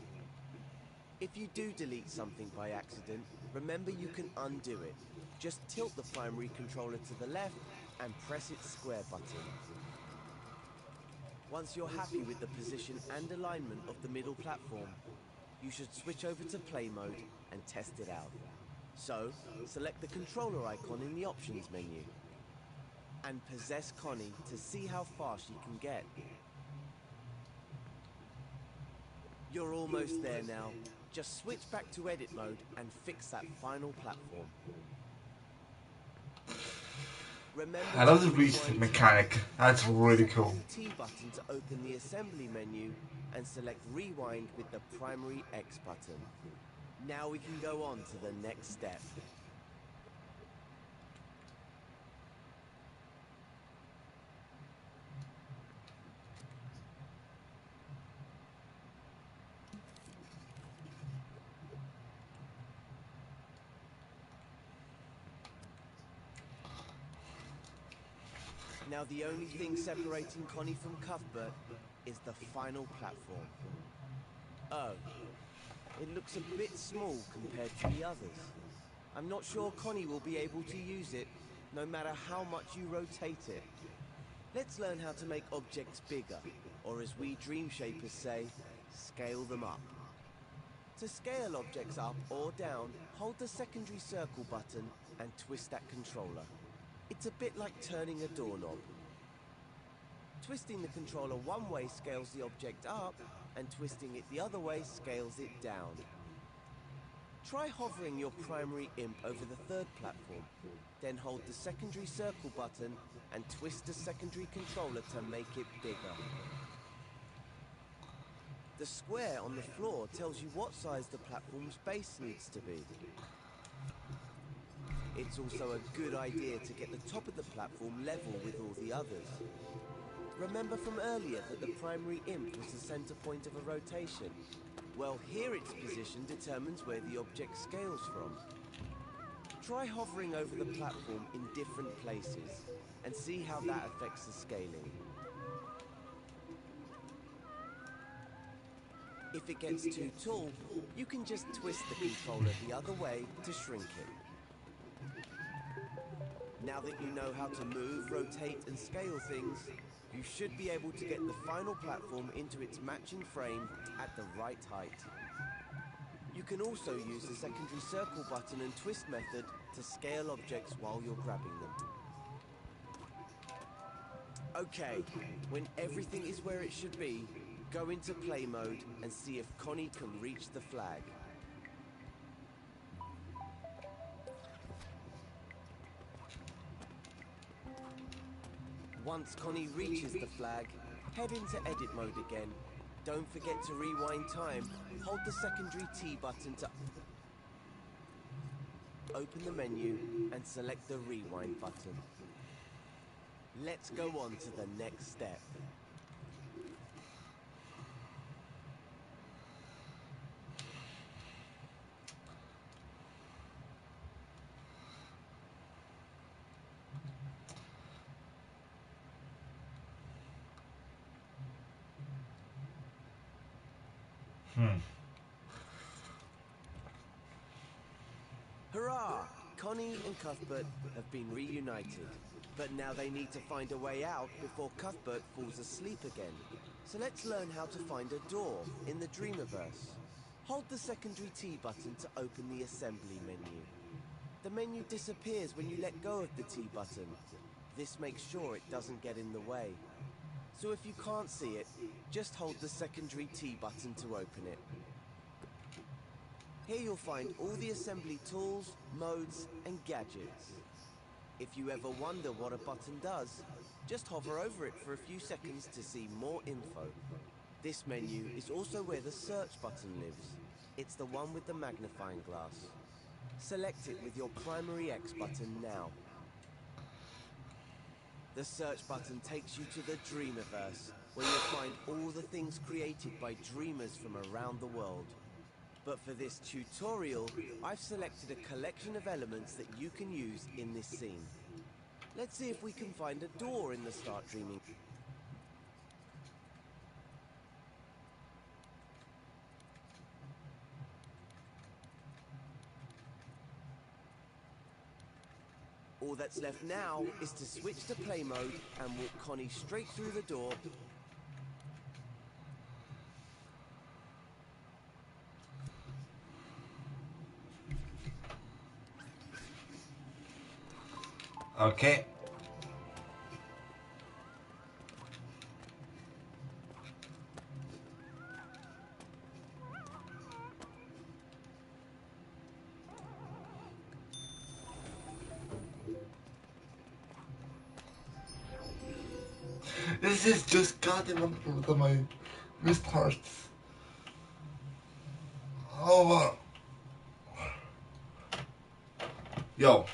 If you do delete something by accident, remember you can undo it. Just tilt the primary controller to the left and press its square button. Once you're happy with the position and alignment of the middle platform, you should switch over to play mode and test it out. So, select the controller icon in the options menu and possess Connie to see how far she can get. You're almost there now. Just switch back to edit mode and fix that final platform. Remember I love to the reset rewind mechanic. That's really cool. Hold the T button to open the assembly menu and select rewind with the primary X button. Now we can go on to the next step. Now the only thing separating Connie from Cuthbert is the final platform. Oh, it looks a bit small compared to the others. I'm not sure Connie will be able to use it, no matter how much you rotate it. Let's learn how to make objects bigger, or as we dream shapers say, scale them up. To scale objects up or down, hold the secondary circle button and twist that controller. It's a bit like turning a doorknob. Twisting the controller one way scales the object up, and twisting it the other way scales it down. Try hovering your primary imp over the third platform, then hold the secondary circle button and twist the secondary controller to make it bigger. The square on the floor tells you what size the platform's base needs to be. It's also a good idea to get the top of the platform level with all the others. Remember from earlier that the primary imp was the center point of a rotation? Well, here its position determines where the object scales from. Try hovering over the platform in different places and see how that affects the scaling. If it gets too tall, you can just twist the controller the other way to shrink it. Now that you know how to move, rotate and scale things, you should be able to get the final platform into its matching frame at the right height. You can also use the secondary circle button and twist method to scale objects while you're grabbing them. Okay, when everything is where it should be, go into play mode and see if Connie can reach the flag. Once Connie reaches the flag, head into edit mode again. Don't forget to rewind time. Hold the secondary T button to open the menu and select the rewind button. Let's go on to the next step. Hmm. Hurrah! Connie and Cuthbert have been reunited, but now they need to find a way out before Cuthbert falls asleep again. So let's learn how to find a door in the Dreamiverse. Hold the secondary T button to open the assembly menu. The menu disappears when you let go of the T button. This makes sure it doesn't get in the way. So if you can't see it, just hold the secondary T button to open it. Here you'll find all the assembly tools, modes, and gadgets. If you ever wonder what a button does, just hover over it for a few seconds to see more info. This menu is also where the search button lives. It's the one with the magnifying glass. Select it with your primary X button now. The search button takes you to the Dreamiverse, where you'll find all the things created by dreamers from around the world. But for this tutorial, I've selected a collection of elements that you can use in this scene. Let's see if we can find a door in the Start Dreaming. All that's left now is to switch to play mode and walk Connie straight through the door. Okay. This is just goddamn unbelievable. My wrist hurts. Oh, yo.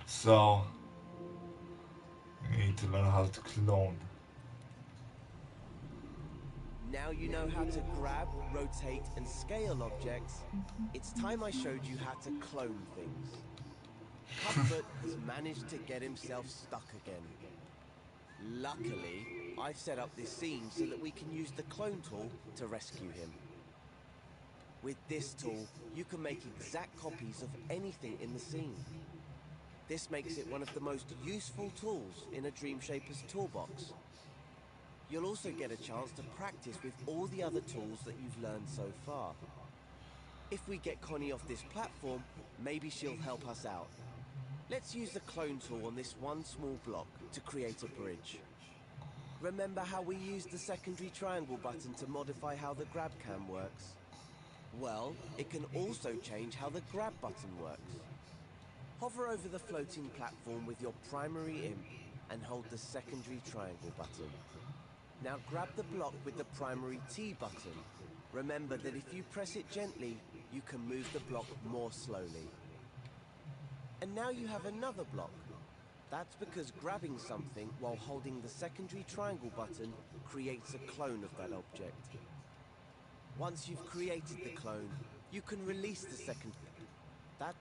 So, I need to learn how to clone. Now you know how to grab, rotate, and scale objects. It's time I showed you how to clone things. Cuthbert has managed to get himself stuck again. Luckily, I've set up this scene so that we can use the clone tool to rescue him. With this tool, you can make exact copies of anything in the scene. This makes it one of the most useful tools in a Dreamshaper's toolbox. You'll also get a chance to practice with all the other tools that you've learned so far. If we get Connie off this platform, maybe she'll help us out. Let's use the clone tool on this one small block to create a bridge. Remember how we used the secondary triangle button to modify how the grab cam works? Well, it can also change how the grab button works. Hover over the floating platform with your primary imp and hold the secondary triangle button. Now grab the block with the primary T button. Remember that if you press it gently, you can move the block more slowly. And now you have another block. That's because grabbing something while holding the secondary triangle button creates a clone of that object. Once you've created the clone, you can release the second. That's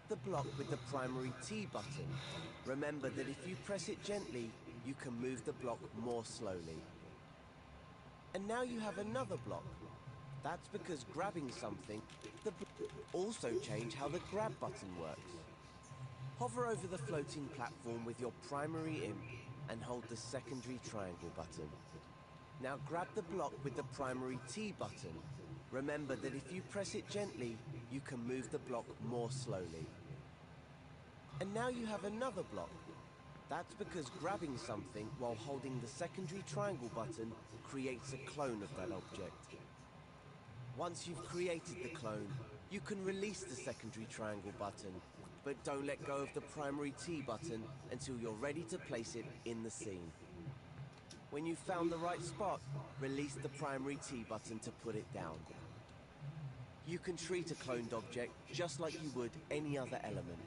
the block with the primary T button. Remember that if you press it gently, you can move the block more slowly. And now you have another block. That's because grabbing something, also change how the grab button works. Hover over the floating platform with your primary imp and hold the secondary triangle button. Now grab the block with the primary T button. Remember that if you press it gently, you can move the block more slowly. And now you have another block. That's because grabbing something while holding the secondary triangle button creates a clone of that object. Once you've created the clone, you can release the secondary triangle button, but don't let go of the primary T button until you're ready to place it in the scene. When you've found the right spot, release the primary T button to put it down. You can treat a cloned object just like you would any other element.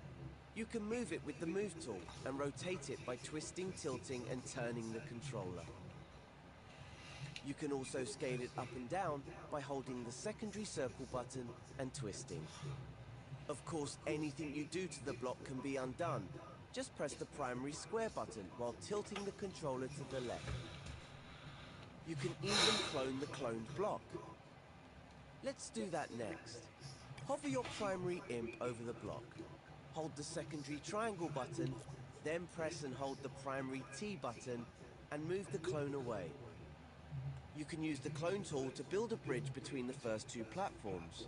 You can move it with the Move tool and rotate it by twisting, tilting, and turning the controller. You can also scale it up and down by holding the secondary circle button and twisting. Of course, anything you do to the block can be undone. just press the primary square button while tilting the controller to the left. You can even clone the cloned block. Let's do that next. Hover your primary imp over the block. Hold the secondary triangle button, then press and hold the primary T button and move the clone away. You can use the clone tool to build a bridge between the first two platforms.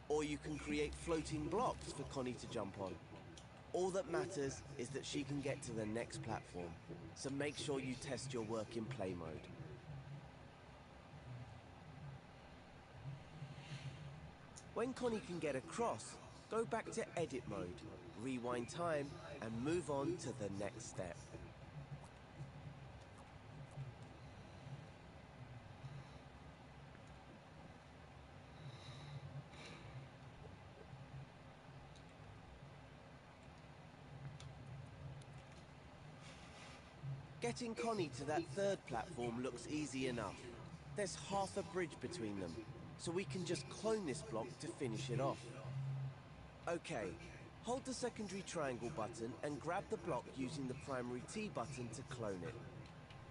Or you can create floating blocks for Connie to jump on. All that matters is that she can get to the next platform, so make sure you test your work in play mode. When Connie can get across, go back to edit mode, rewind time, and move on to the next step. Getting Connie to that third platform looks easy enough. There's half a bridge between them, so we can just clone this block to finish it off. Okay, hold the secondary triangle button and grab the block using the primary T button to clone it.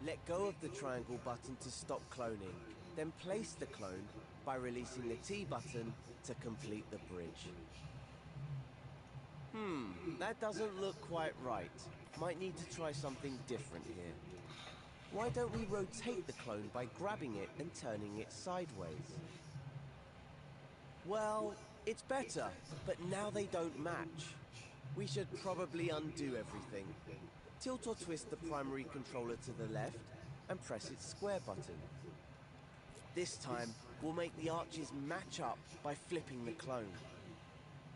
Let go of the triangle button to stop cloning, then place the clone by releasing the T button to complete the bridge. That doesn't look quite right. Might need to try something different here. Why don't we rotate the clone by grabbing it and turning it sideways? Well, it's better, but now they don't match. We should probably undo everything. Tilt or twist the primary controller to the left and press its square button. This time, we'll make the arches match up by flipping the clone.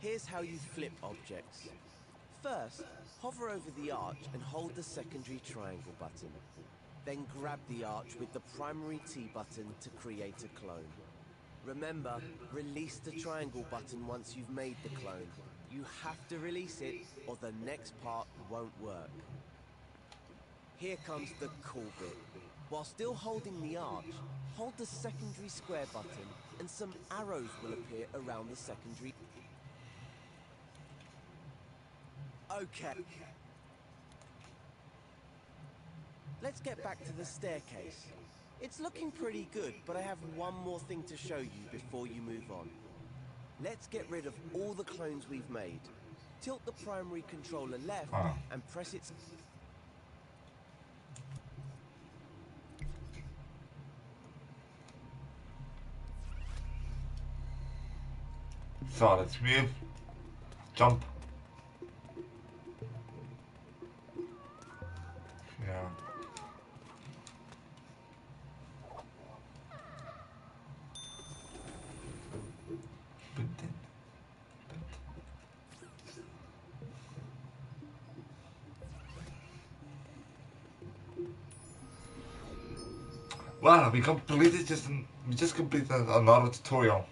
Here's how you flip objects. First, hover over the arch and hold the secondary triangle button. Then grab the arch with the primary T button to create a clone. Remember, release the triangle button once you've made the clone. You have to release it or the next part won't work. Here comes the cool bit. While still holding the arch, hold the secondary square button and some arrows will appear around the secondary. Okay. Let's get back to the staircase. It's looking pretty good, but I have one more thing to show you before you move on. Let's get rid of all the clones we've made. Tilt the primary controller left and press its... So let's move, jump. Yeah. Wow, we just completed another tutorial.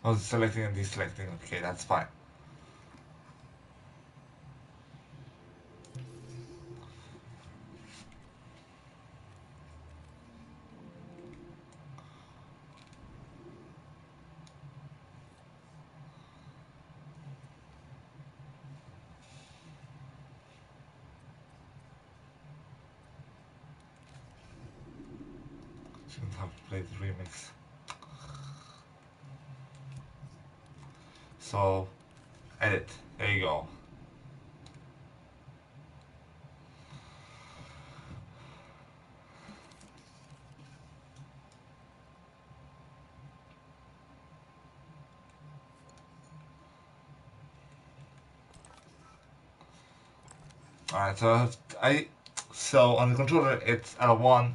I was selecting and deselecting. Okay, that's fine. Shouldn't have played the remix. So, edit. There you go. Alright, so on the controller it's L1.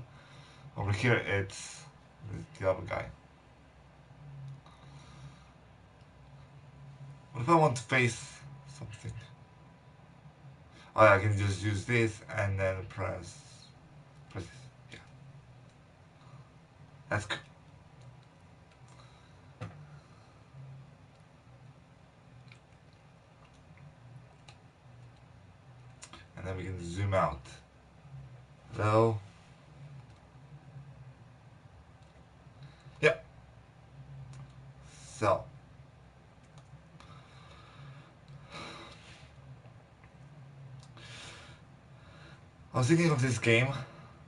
Over here it's the other guy. What if I want to face something? Oh, yeah, I can just use this and then press this. Yeah, that's good. And then we can zoom out. Hello. So I was thinking of this game,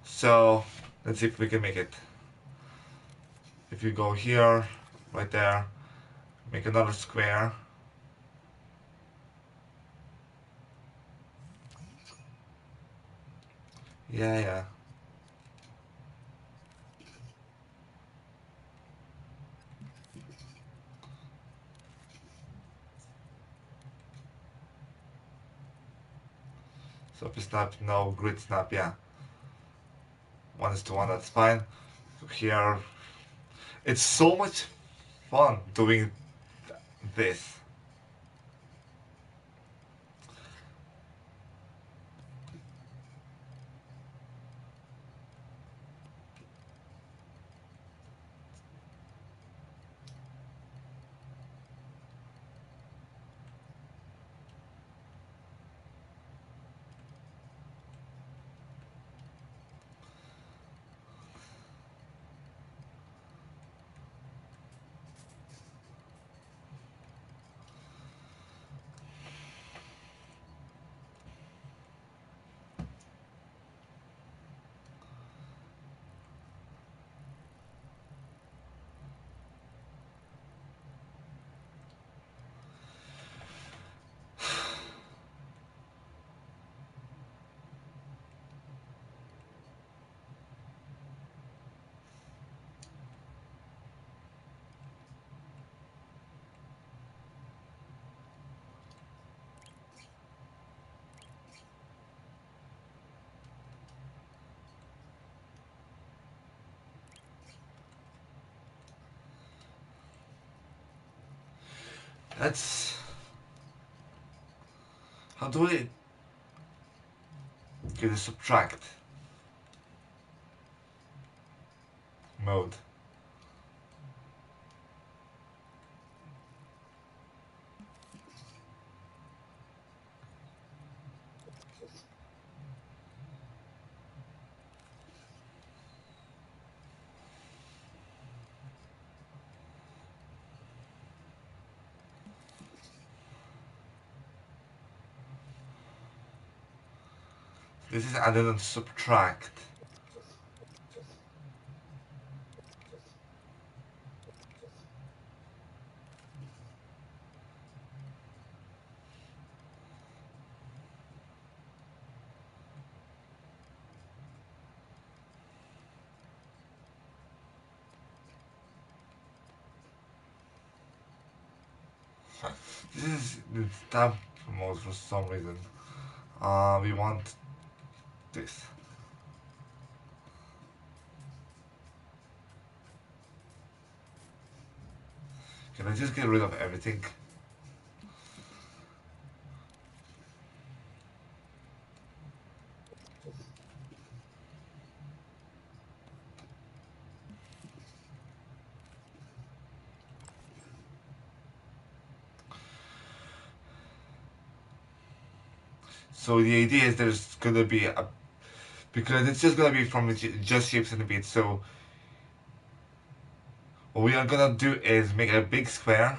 so let's see if we can make it. If you go here, right there, make another square. Yeah. So if you snap, no grid snap, yeah. 1:1, that's fine. So here, it's so much fun doing this. That's... How do we get a subtract mode? This is added on subtract. This is the tab mode for some reason. We want this. Can I just get rid of everything? So the idea is there's gonna be a, because it's just gonna be from just shapes and a bit. So what we are gonna do is make a big square.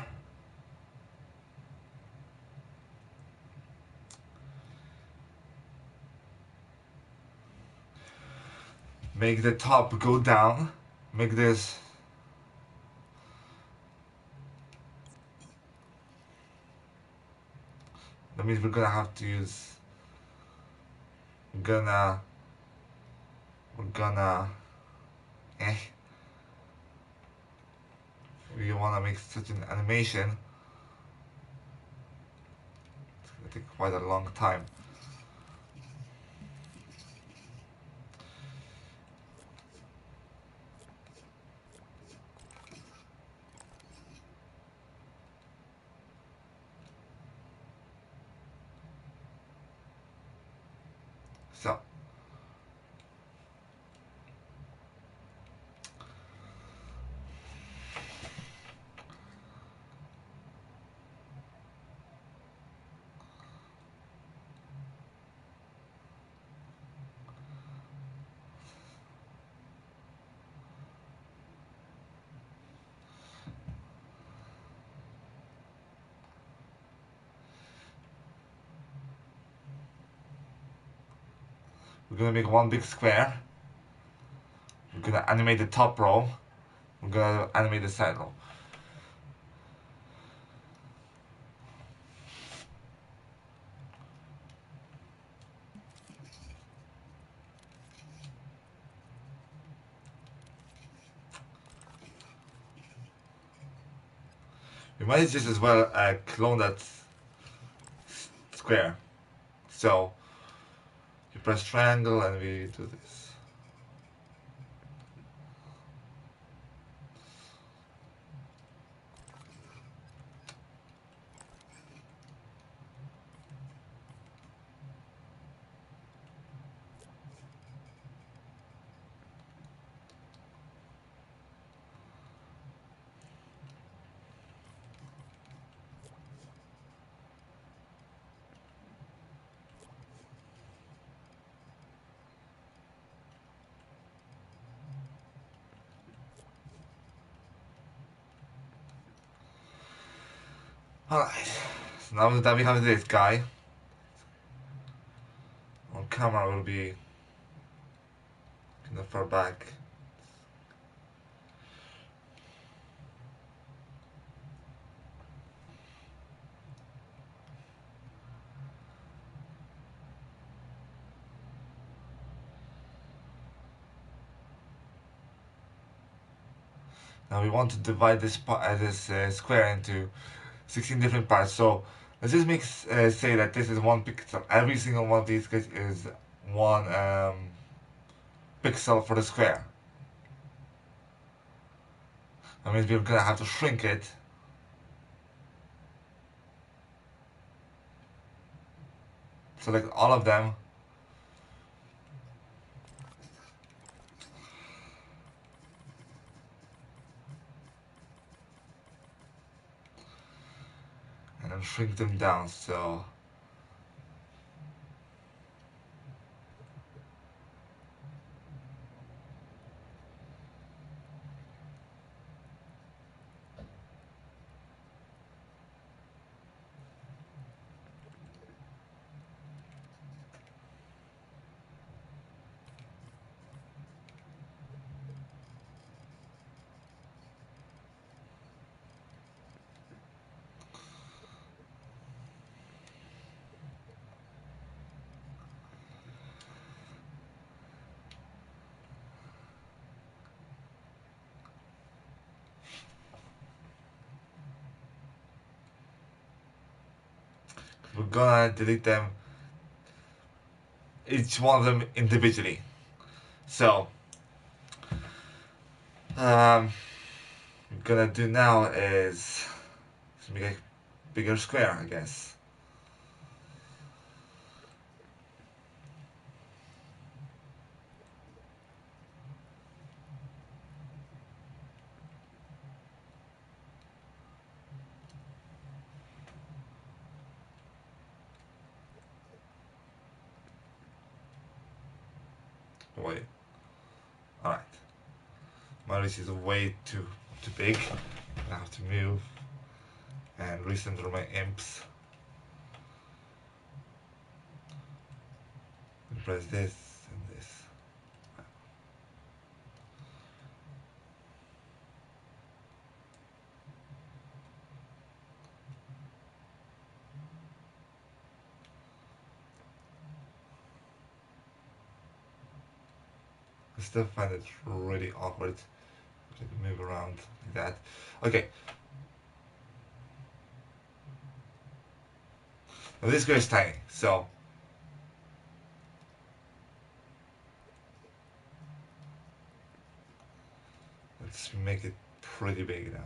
Make the top go down. Make this. That means we're gonna have to use. We're gonna. Eh. We wanna make such an animation. It's gonna take quite a long time. So. We're gonna make one big square. We're gonna animate the top row. We're gonna animate the side row. We might just as well clone that square. So you press triangle and we do this. Alright, so now that we have this guy, our camera will be kind of far back. Now we want to divide this square into 16 different parts. So let's just say that this is one pixel. Every single one of these guys is one pixel for the square. That means we're gonna have to shrink it. Select all of them. And then shrink them down. So we're gonna delete them, each one of them individually. So what we're gonna do now is make a bigger square, I guess. Wait. Alright. My reach is way too big. I have to move and recenter my imps. And press this and this. I still find it really awkward to move around like that. Okay. Now this guy is tiny, so let's make it pretty big now.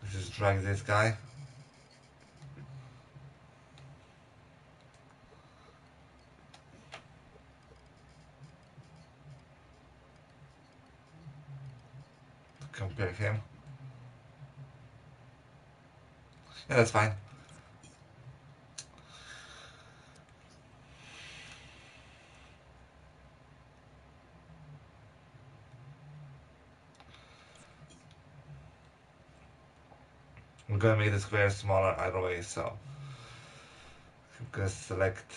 Let's just drag this guy. Compare him. Yeah, that's fine. We're we're gonna make the square smaller either way, so I'm gonna select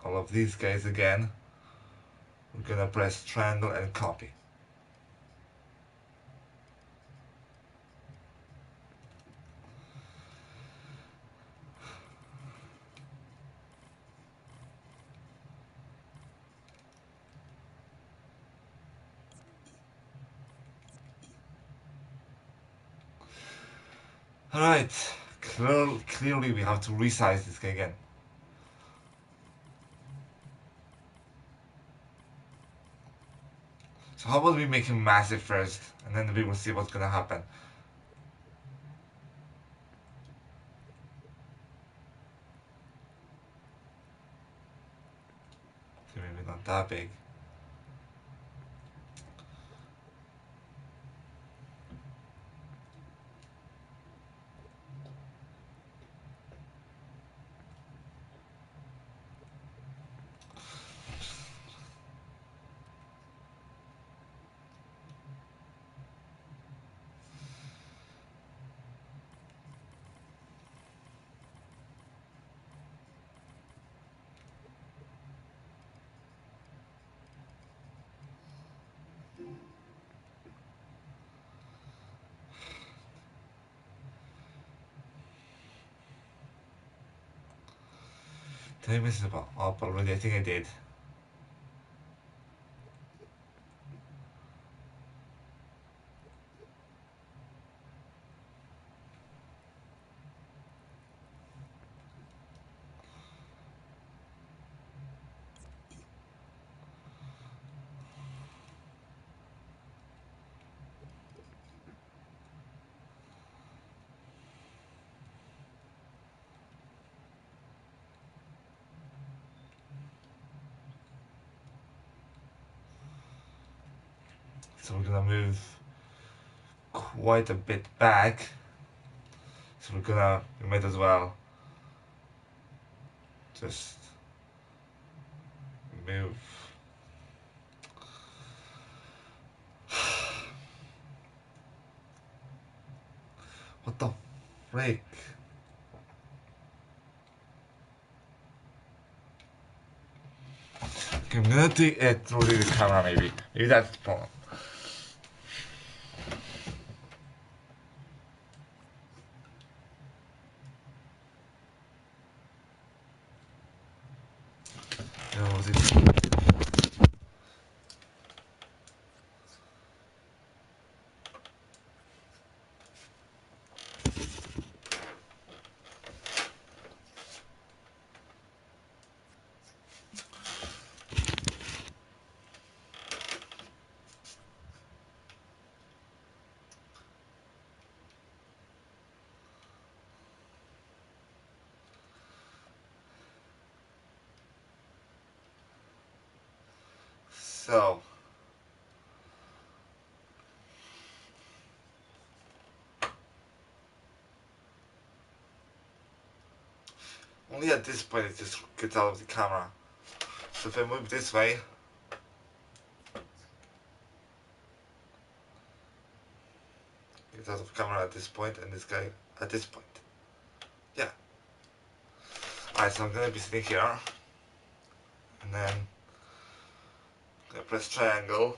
all of these guys again. We're gonna press triangle and copy. Alright, clearly we have to resize this guy again. So how about we make him massive first, and then we will see what's gonna happen. Okay, maybe not that big. Did I miss the ball? Oh, already, I think I did. So we're gonna move quite a bit back. So we might as well just move. What the frick? Okay, I'm gonna do it through the camera maybe. Maybe that's the problem. Was it? So only at this point it just gets out of the camera. So if I move this way, it gets out of camera at this point, and this guy at this point. Yeah. Alright, so I'm gonna be sitting here, and then I'm gonna press triangle.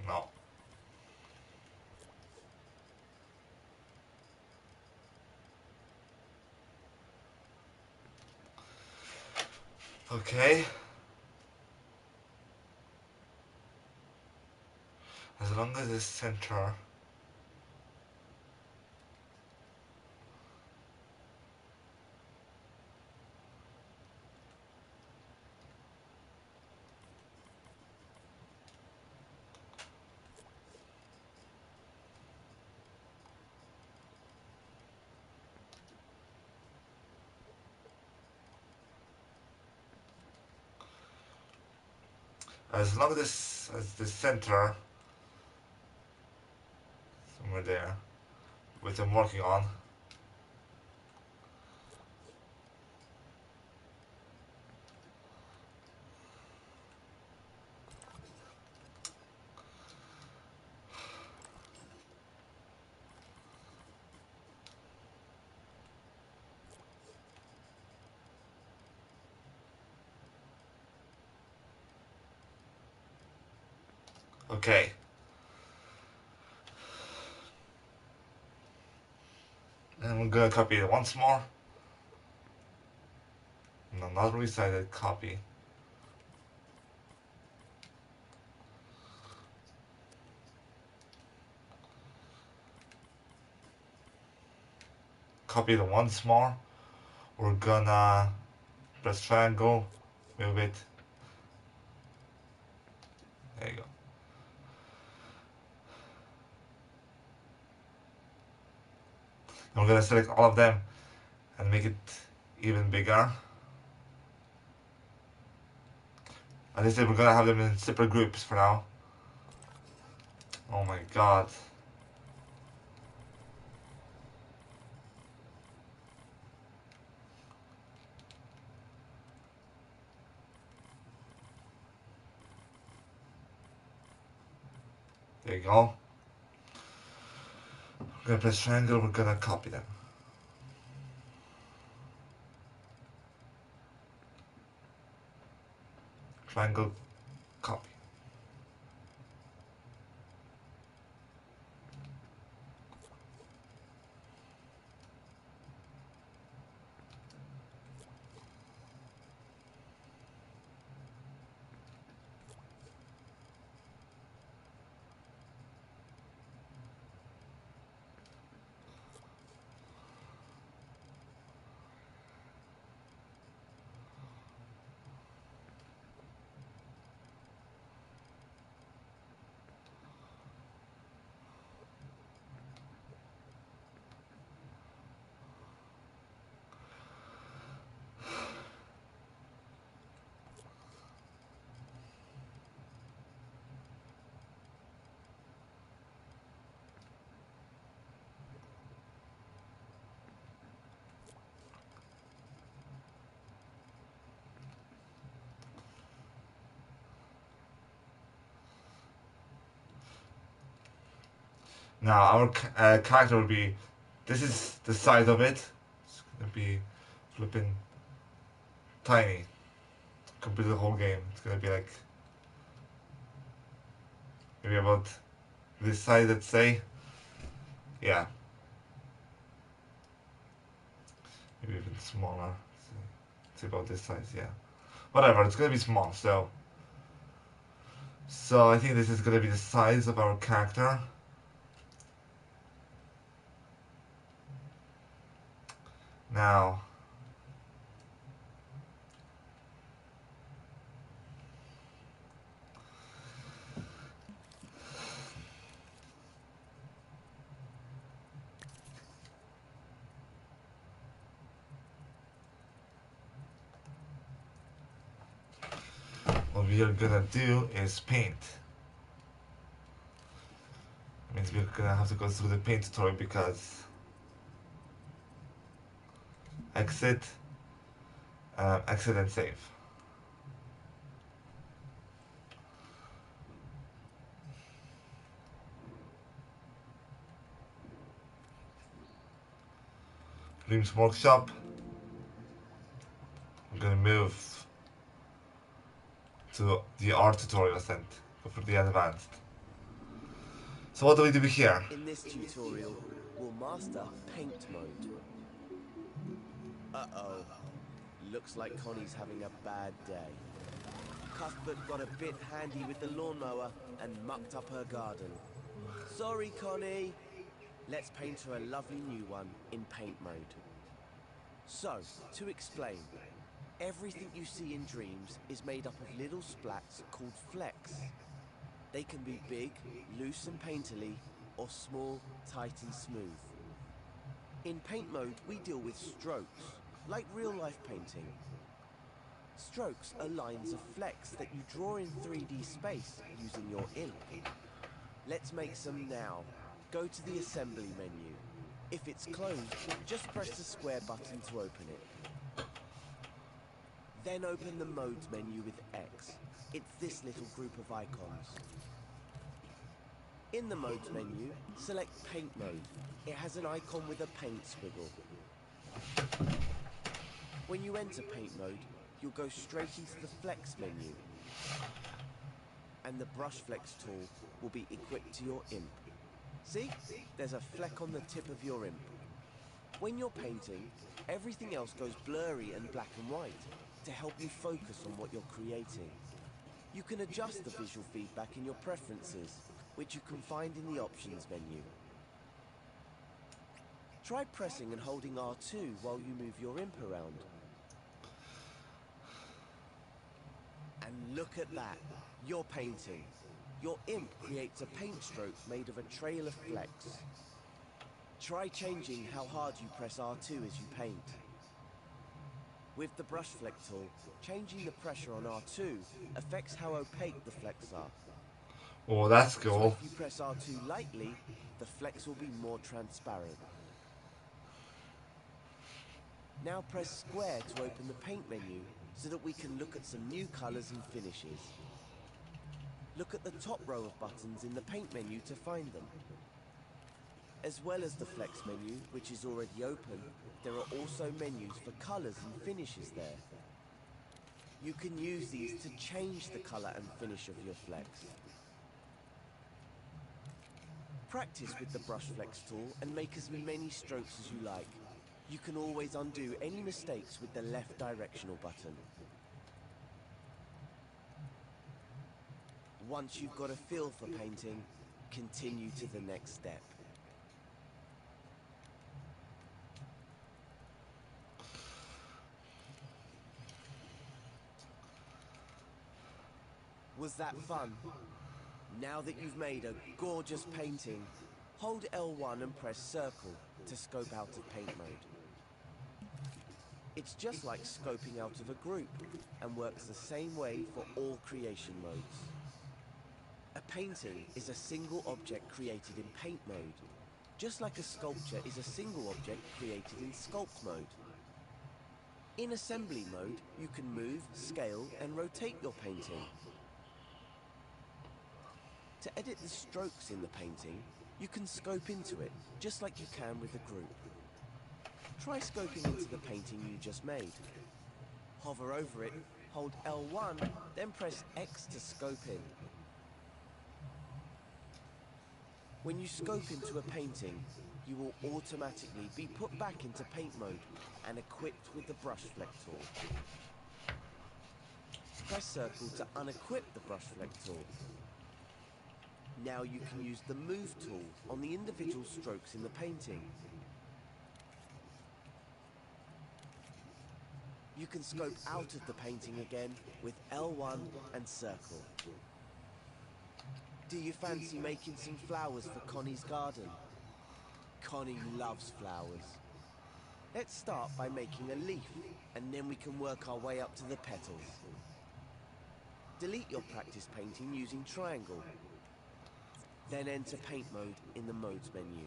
No. Okay. As long as it's center. As long as the center somewhere there, which I'm working on. Okay. And we're gonna copy it once more. No, not resize copy. Copy it once more. We're gonna press triangle, move it. There you go. And we're gonna select all of them and make it even bigger. As I said, we're gonna have them in separate groups for now. Oh my god. There you go. We're gonna press triangle, we're gonna copy them. Triangle, copy. Now our character will be, this is the size of it. It's gonna be flipping tiny compared to the whole game. It's gonna be like maybe about this size, let's say. Yeah. Maybe even smaller. It's about this size, yeah. Whatever, it's gonna be small, so I think this is gonna be the size of our character. Now what we are gonna do is paint. It means we're gonna have to go through the paint tutorial because exit, exit and save. Dreams Workshop. I'm gonna move to the art tutorial and go for the advanced. So what do we do here? In this tutorial, we'll master paint mode. Uh-oh. Looks like Connie's having a bad day. Cuthbert got a bit handy with the lawnmower and mucked up her garden. Sorry, Connie. Let's paint her a lovely new one in paint mode. So, to explain, everything you see in dreams is made up of little splats called flecks. They can be big, loose and painterly, or small, tight and smooth. In paint mode, we deal with strokes, like real-life painting. Strokes are lines of flecks that you draw in 3D space using your ink. Let's make some now. Go to the assembly menu. If it's closed, just press the square button to open it. Then open the modes menu with X. It's this little group of icons. In the modes menu, select paint mode. It has an icon with a paint squiggle. When you enter paint mode, you'll go straight into the flex menu. And the brush flex tool will be equipped to your imp. See? There's a fleck on the tip of your imp. When you're painting, everything else goes blurry and black and white to help you focus on what you're creating. You can adjust the visual feedback in your preferences, which you can find in the options menu. Try pressing and holding R2 while you move your imp around. And look at that, you're painting. Your imp creates a paint stroke made of a trail of flecks. Try changing how hard you press R2 as you paint. With the brush fleck tool, changing the pressure on R2 affects how opaque the flecks are. Oh, that's So cool. if you press R2 lightly, the flecks will be more transparent. Now press square to open the paint menu so that we can look at some new colors and finishes. Look at the top row of buttons in the paint menu to find them. As well as the flex menu, which is already open, there are also menus for colors and finishes there. You can use these to change the color and finish of your flex. Practice with the brush flex tool and make as many strokes as you like. You can always undo any mistakes with the left directional button. Once you've got a feel for painting, continue to the next step. Was that fun? Now that you've made a gorgeous painting, hold L1 and press circle to scope out of paint mode. It's just like scoping out of a group and works the same way for all creation modes. A painting is a single object created in paint mode, just like a sculpture is a single object created in sculpt mode. In assembly mode, you can move, scale, and rotate your painting. To edit the strokes in the painting, you can scope into it, just like you can with a group. Try scoping into the painting you just made. Hover over it, hold L1, then press X to scope in. When you scope into a painting, you will automatically be put back into paint mode and equipped with the brush fleck tool. Press circle to unequip the brush fleck tool. Now you can use the move tool on the individual strokes in the painting. You can scope out of the painting again with L1 and circle. Do you fancy making some flowers for Connie's garden? Connie loves flowers. Let's start by making a leaf, and then we can work our way up to the petals. Delete your practice painting using triangle. Then enter paint mode in the modes menu.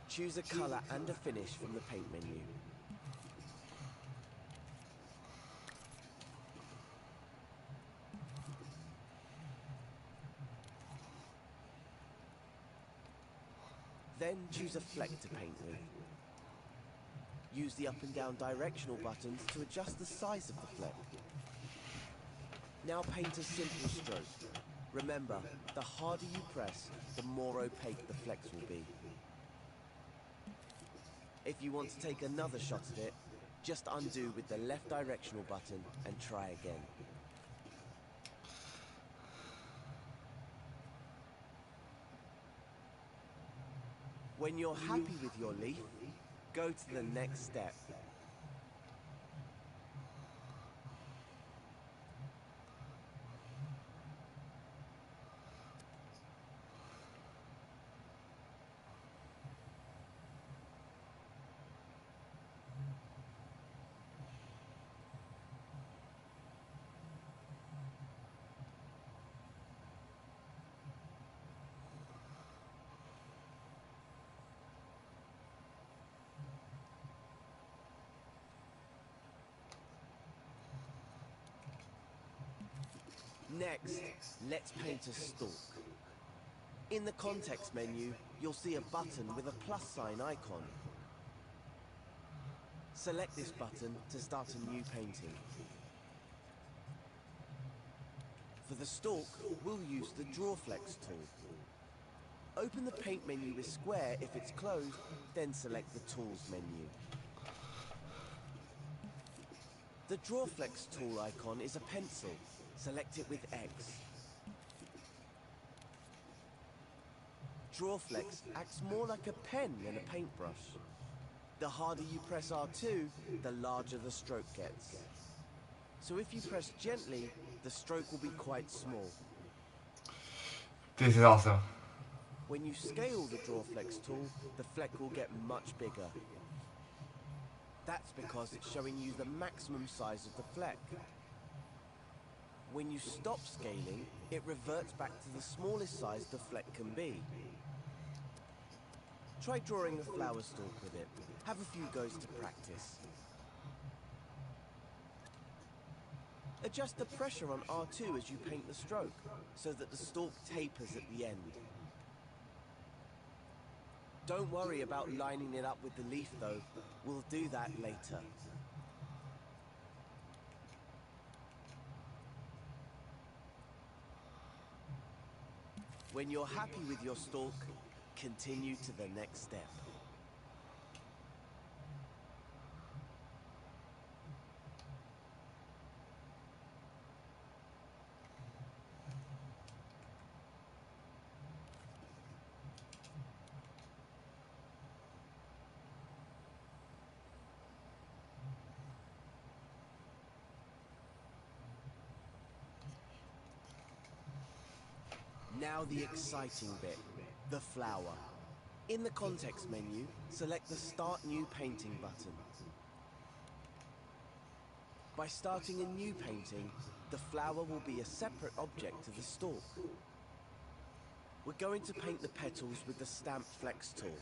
Choose a color and a finish from the paint menu. Then choose a fleck to paint with. Use the up and down directional buttons to adjust the size of the fleck. Now paint a simple stroke. Remember, the harder you press, the more opaque the flecks will be. If you want to take another shot at it, just undo with the left directional button and try again. When you're happy with your leaf, go to the next step. Next, let's paint a stalk. In the context menu, you'll see a button with a plus sign icon. Select this button to start a new painting. For the stalk, we'll use the Drawflex tool. Open the paint menu with square if it's closed, then select the tools menu. The Drawflex tool icon is a pencil. Select it with X. Drawflex acts more like a pen than a paintbrush. The harder you press R2, the larger the stroke gets. So if you press gently, the stroke will be quite small. This is awesome. When you scale the Drawflex tool, the fleck will get much bigger. That's because it's showing you the maximum size of the fleck. When you stop scaling, it reverts back to the smallest size the fleck can be. Try drawing a flower stalk with it. Have a few goes to practice. Adjust the pressure on R2 as you paint the stroke, so that the stalk tapers at the end. Don't worry about lining it up with the leaf though, we'll do that later. When you're happy with your stalk, continue to the next step. Now the exciting bit, the flower. In the context menu, select the Start New Painting button. By starting a new painting, the flower will be a separate object to the stalk. We're going to paint the petals with the Stamp Flex tool,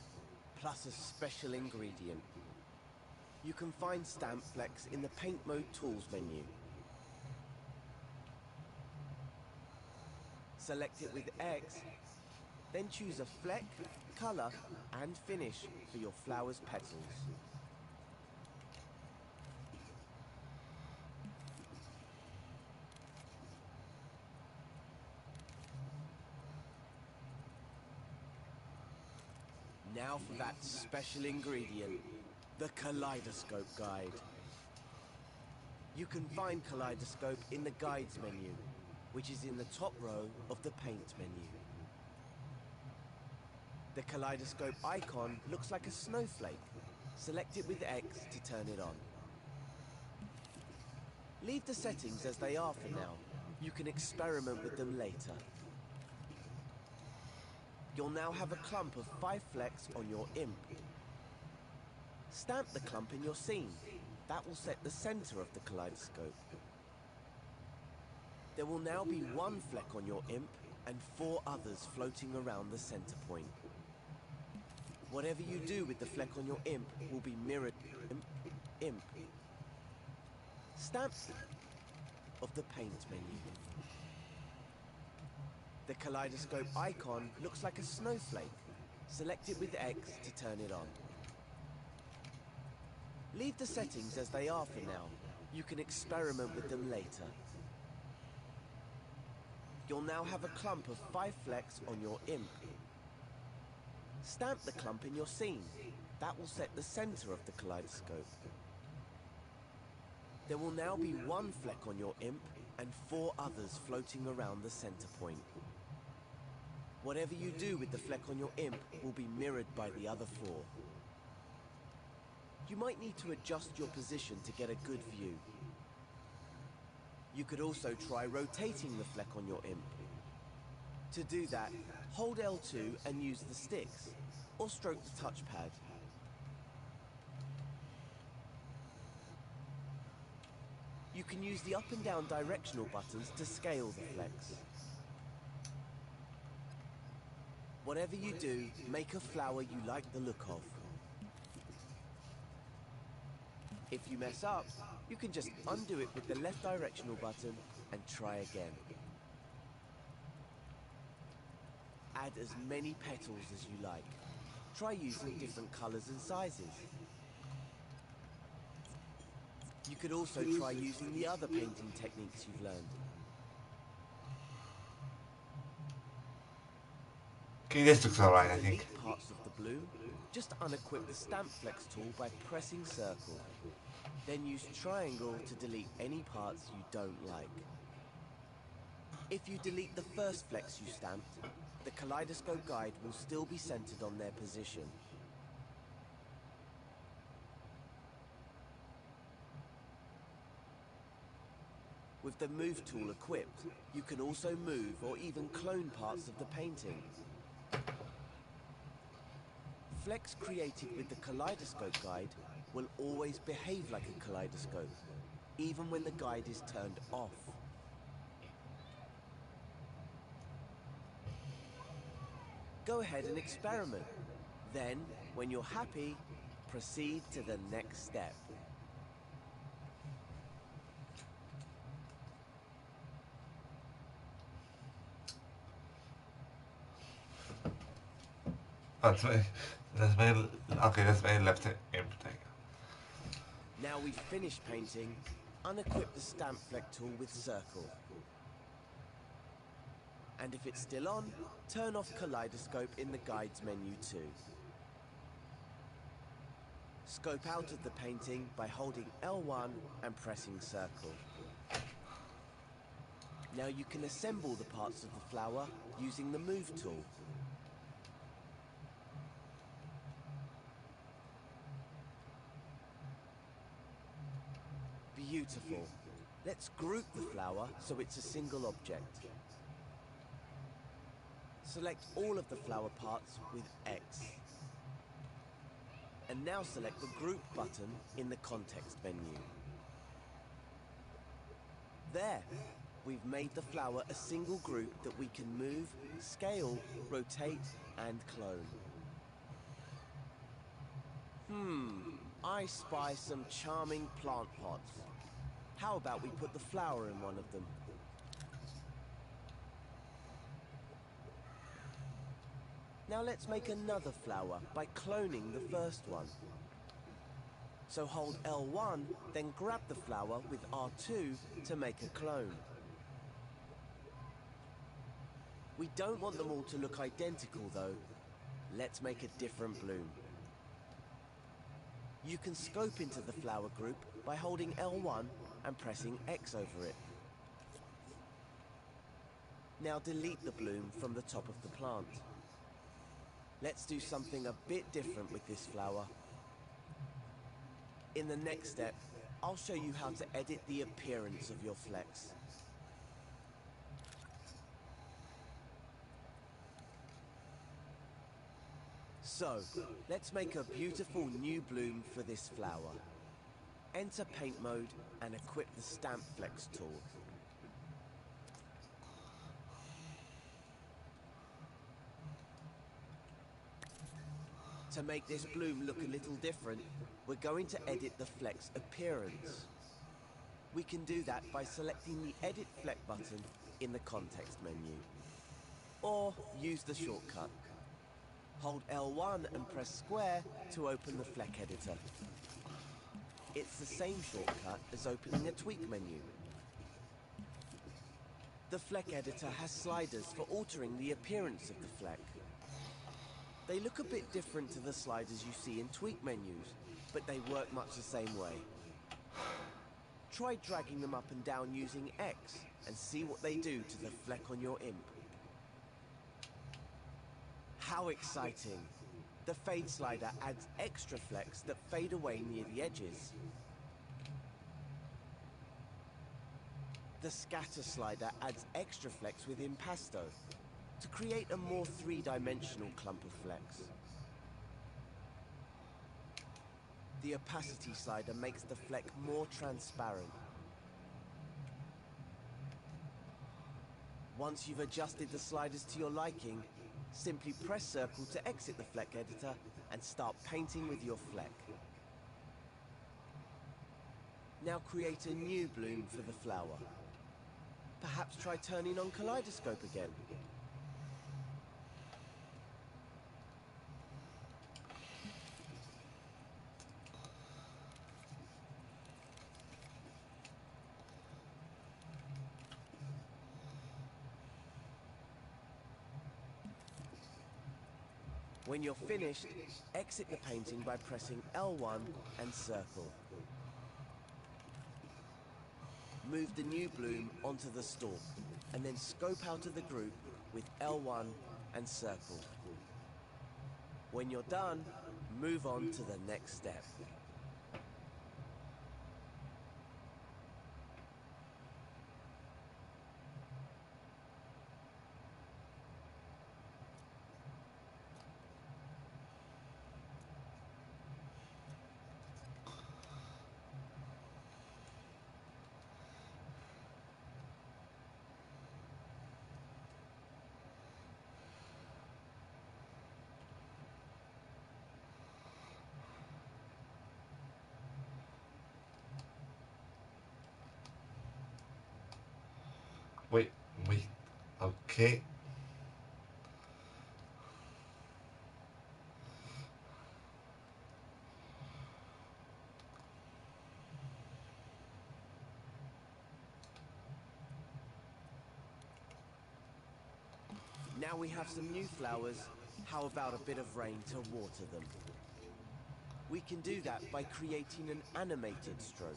plus a special ingredient. You can find Stamp Flex in the Paint Mode Tools menu. Select it with X, then choose a fleck, color, and finish for your flower's petals. Now for that special ingredient, the Kaleidoscope Guide. You can find Kaleidoscope in the Guides menu, which is in the top row of the Paint menu. The Kaleidoscope icon looks like a snowflake. Select it with X to turn it on. Leave the settings as they are for now. You can experiment with them later. You'll now have a clump of 5 flecks on your imp. Stamp the clump in your scene. That will set the center of the kaleidoscope. There will now be 1 fleck on your imp and 4 others floating around the center point. Whatever you do with the fleck on your imp will be mirrored imp. Stamp of the Paint menu. The kaleidoscope icon looks like a snowflake. Select it with X to turn it on. Leave the settings as they are for now. You can experiment with them later. You'll now have a clump of 5 flecks on your imp. Stamp the clump in your scene. That will set the center of the kaleidoscope. There will now be 1 fleck on your imp and 4 others floating around the center point. Whatever you do with the fleck on your imp will be mirrored by the other 4. You might need to adjust your position to get a good view. You could also try rotating the fleck on your imp. To do that, hold L2 and use the sticks, or stroke the touchpad. You can use the up and down directional buttons to scale the flecks. Whatever you do, make a flower you like the look of. If you mess up, you can just undo it with the left directional button and try again. add as many petals as you like. Try using different colors and sizes. You could also try using the other painting techniques you've learned. Okay, this looks alright, I To think. delete parts of the bloom, just unequip the Stamp Flex tool by pressing circle. Then use triangle to delete any parts you don't like. If you delete the first flex you stamped, the kaleidoscope guide will still be centered on their position. With the Move tool equipped, you can also move or even clone parts of the painting. Flex created with the kaleidoscope guide will always behave like a kaleidoscope, even when the guide is turned off. Go ahead and experiment. Then, when you're happy, proceed to the next step. That's my okay, that's my left imp tag. Now we've finished painting, unequip the Stamp Flex tool with circle. And if it's still on, turn off kaleidoscope in the guides menu too. Scope out of the painting by holding L1 and pressing circle. Now you can assemble the parts of the flower using the Move tool. Beautiful. Let's group the flower so it's a single object. Select all of the flower parts with X. And now select the Group button in the context menu. There! We've made the flower a single group that we can move, scale, rotate, and clone. I spy some charming plant pots. How about we put the flower in one of them? Now let's make another flower by cloning the first one. So hold L1, then grab the flower with R2 to make a clone. We don't want them all to look identical though. Let's make a different bloom. You can scope into the flower group by holding L1 and pressing X over it. Now delete the bloom from the top of the plant. Let's do something a bit different with this flower. In the next step, I'll show you how to edit the appearance of your flex. So, let's make a beautiful new bloom for this flower. Enter paint mode and equip the Stamp Flex tool. To make this bloom look a little different, we're going to edit the flex appearance. We can do that by selecting the Edit Fleck button in the context menu. Or use the shortcut. Hold L1 and press square to open the Fleck editor. It's the same shortcut as opening a tweak menu. The Fleck editor has sliders for altering the appearance of the Fleck. They look a bit different to the sliders you see in tweak menus, but they work much the same way. Try dragging them up and down using X and see what they do to the Fleck on your imp. How exciting! The Fade slider adds extra flecks that fade away near the edges. The Scatter slider adds extra flecks with Impasto to create a more three-dimensional clump of flecks. The Opacity slider makes the Fleck more transparent. Once you've adjusted the sliders to your liking, simply press circle to exit the Fleck editor and start painting with your Fleck. Now create a new bloom for the flower. Perhaps try turning on Kaleidoscope again. When you're finished, exit the painting by pressing L1 and circle. Move the new bloom onto the stalk, and then scope out of the group with L1 and circle. When you're done, move on to the next step. Wait, wait. Okay. Now we have some new flowers. How about a bit of rain to water them? We can do that by creating an animated stroke.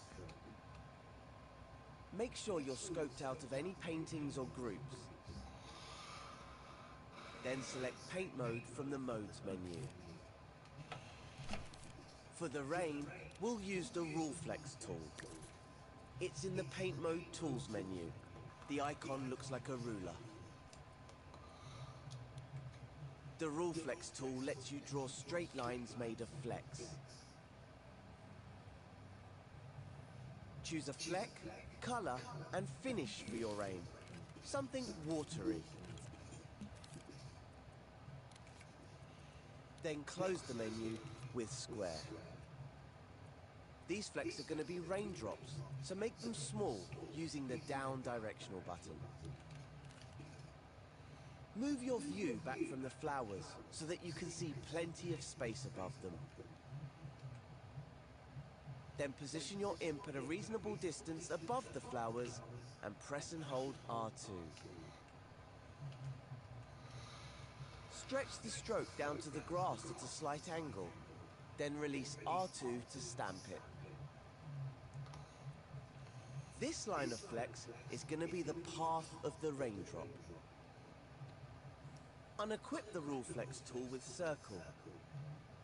Make sure you're scoped out of any paintings or groups. Then select Paint Mode from the Modes menu. For the rain, we'll use the Rule Flex tool. It's in the Paint Mode Tools menu. The icon looks like a ruler. The Rule Flex tool lets you draw straight lines made of flecks. Choose a fleck, color, and finish for your rain. Something watery. Then close the menu with Square. These flecks are going to be raindrops, so make them small using the down directional button. Move your view back from the flowers so that you can see plenty of space above them. Then position your imp at a reasonable distance above the flowers and press and hold R2. Stretch the stroke down to the grass at a slight angle, then release R2 to stamp it. This line of flex is going to be the path of the raindrop. Unequip the Rule Flex tool with Circle.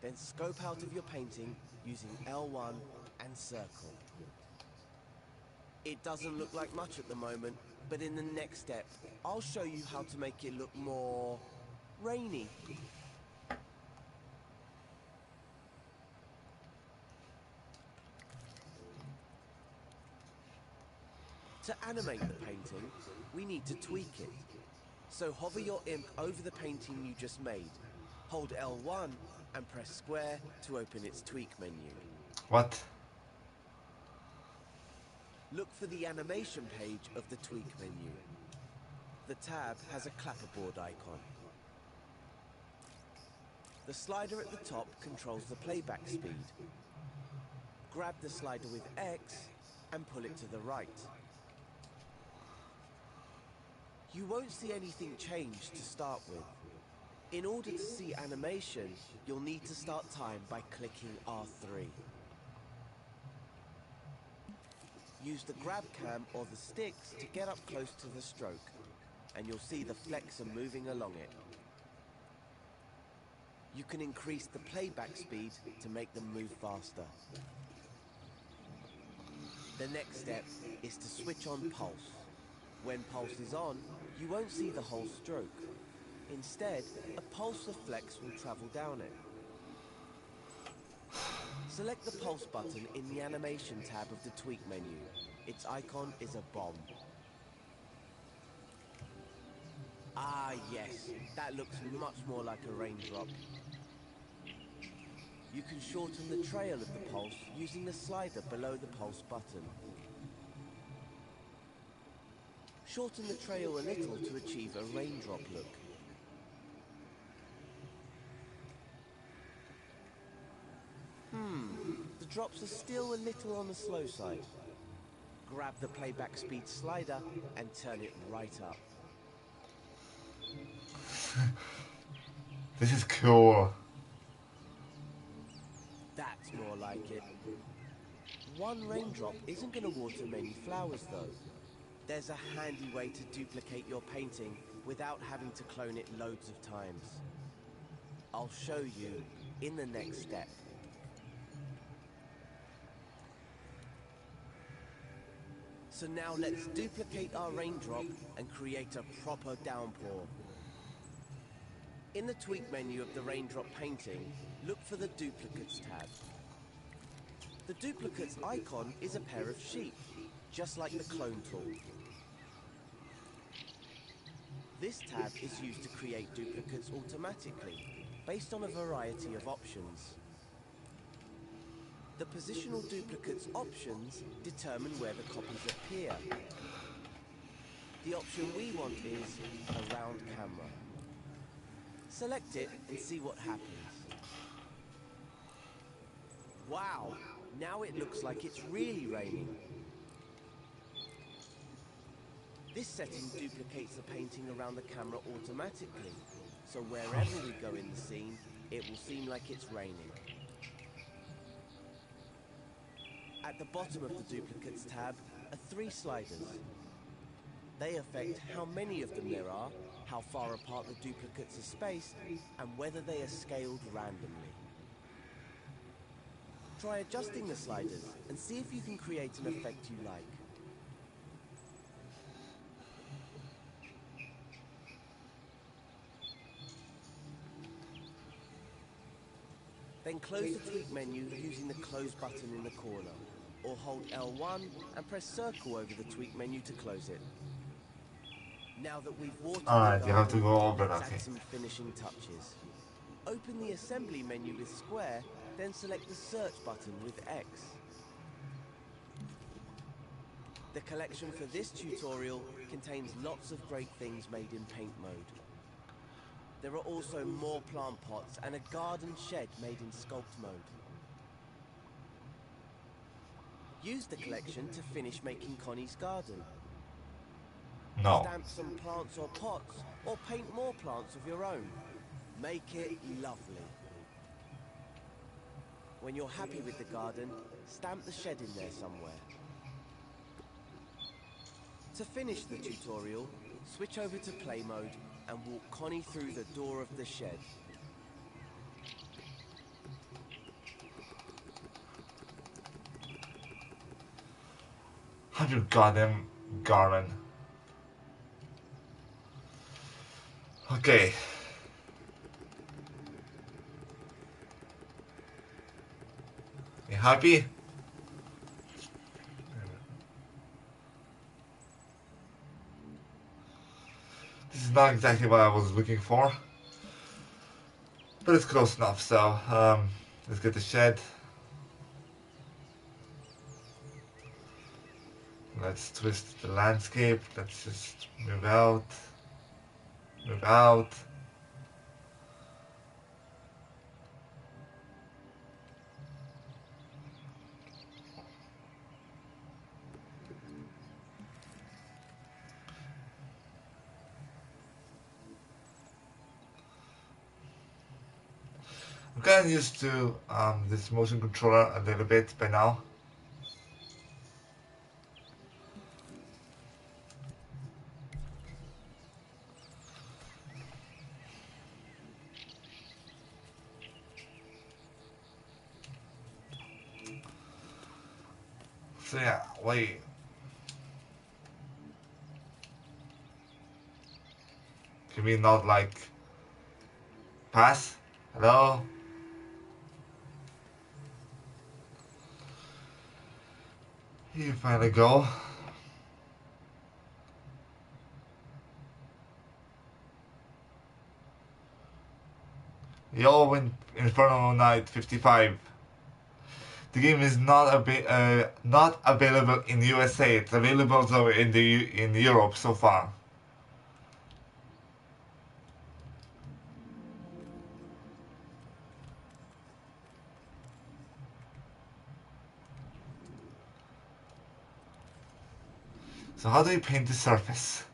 Then scope out of your painting using L1 and Circle. It doesn't look like much at the moment, but in the next step, I'll show you how to make it look more rainy. To animate the painting, we need to tweak it. So hover your imp over the painting you just made. Hold L1 and press square to open its tweak menu. What? Look for the animation page of the tweak menu. The tab has a clapperboard icon. The slider at the top controls the playback speed. Grab the slider with X and pull it to the right. You won't see anything change to start with. In order to see animation, you'll need to start time by clicking R3. Use the grab cam or the sticks to get up close to the stroke, and you'll see the flecks are moving along it. You can increase the playback speed to make them move faster. The next step is to switch on pulse. When pulse is on, you won't see the whole stroke. Instead, a pulse of flex will travel down it. Select the pulse button in the animation tab of the tweak menu. Its icon is a bomb. Ah yes, that looks much more like a raindrop. You can shorten the trail of the pulse using the slider below the pulse button. Shorten the trail a little to achieve a raindrop look. The drops are still a little on the slow side. Grab the playback speed slider and turn it right up. This is cool. That's more like it. One raindrop isn't going to water many flowers, though. There's a handy way to duplicate your painting without having to clone it loads of times. I'll show you in the next step. So now let's duplicate our raindrop and create a proper downpour. In the tweak menu of the raindrop painting, look for the Duplicates tab. The Duplicates icon is a pair of sheep, just like the clone tool. This tab is used to create duplicates automatically, based on a variety of options. The positional duplicates options determine where the copies appear. The option we want is around camera. Select it and see what happens. Wow, now it looks like it's really raining. This setting duplicates the painting around the camera automatically, so wherever we go in the scene, it will seem like it's raining. At the bottom of the Duplicates tab are 3 sliders. They affect how many of them there are, how far apart the duplicates are spaced, and whether they are scaled randomly. Try adjusting the sliders and see if you can create an effect you like. Then close the tweak menu using the close button in the corner, or hold L1 and press circle over the tweak menu to close it. Now that we've watered Alright, the you have to garden, go over, let's okay. add some finishing touches. Open the assembly menu with square, then select the search button with X. The collection for this tutorial contains lots of great things made in paint mode. There are also more plant pots and a garden shed made in sculpt mode. Use the collection to finish making Connie's garden. No. Stamp some plants or pots, or paint more plants of your own. Make it lovely. When you're happy with the garden, stamp the shed in there somewhere. To finish the tutorial, switch over to play mode and walk Connie through the door of the shed. Have you goddamn garden? Okay. You happy? This is not exactly what I was looking for, but it's close enough. So let's get the shed. Let's twist the landscape. Let's just move out. Move out. I'm kind of used to this motion controller a little bit by now. So yeah, wait. Can we not like pass? Hello? You finally go. Yo, Inferno Night 55. The game is not available in USA. It's available though in Europe so far. So how do you paint the surface?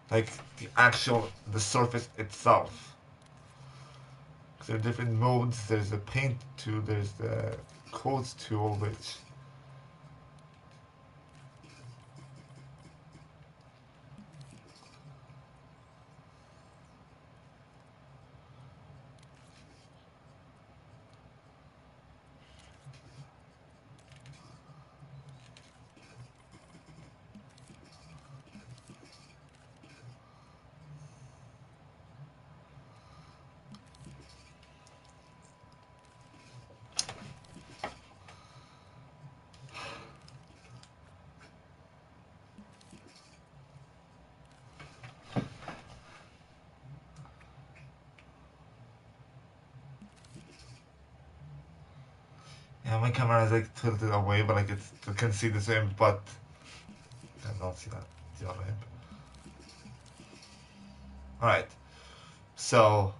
Like the surface itself. There are different modes. There's the paint tool, there's the coat tool, which yeah, my camera is like tilted away, but like I can see the same, but I don't see that. The other imp. Alright, so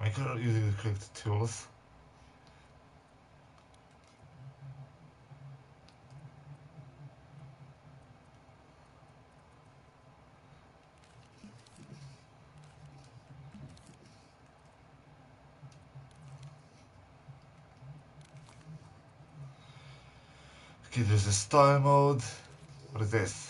am I currently using the correct tools? Okay, there's a style mode. What is this?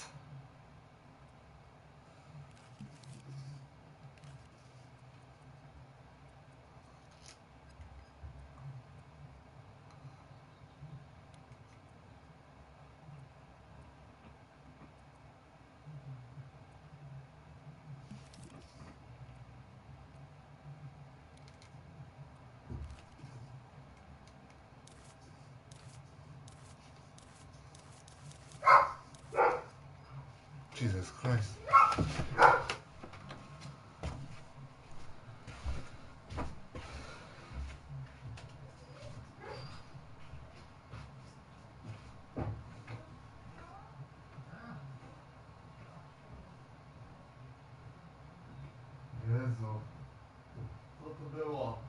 Jesus Christ. Jezu. Co to było?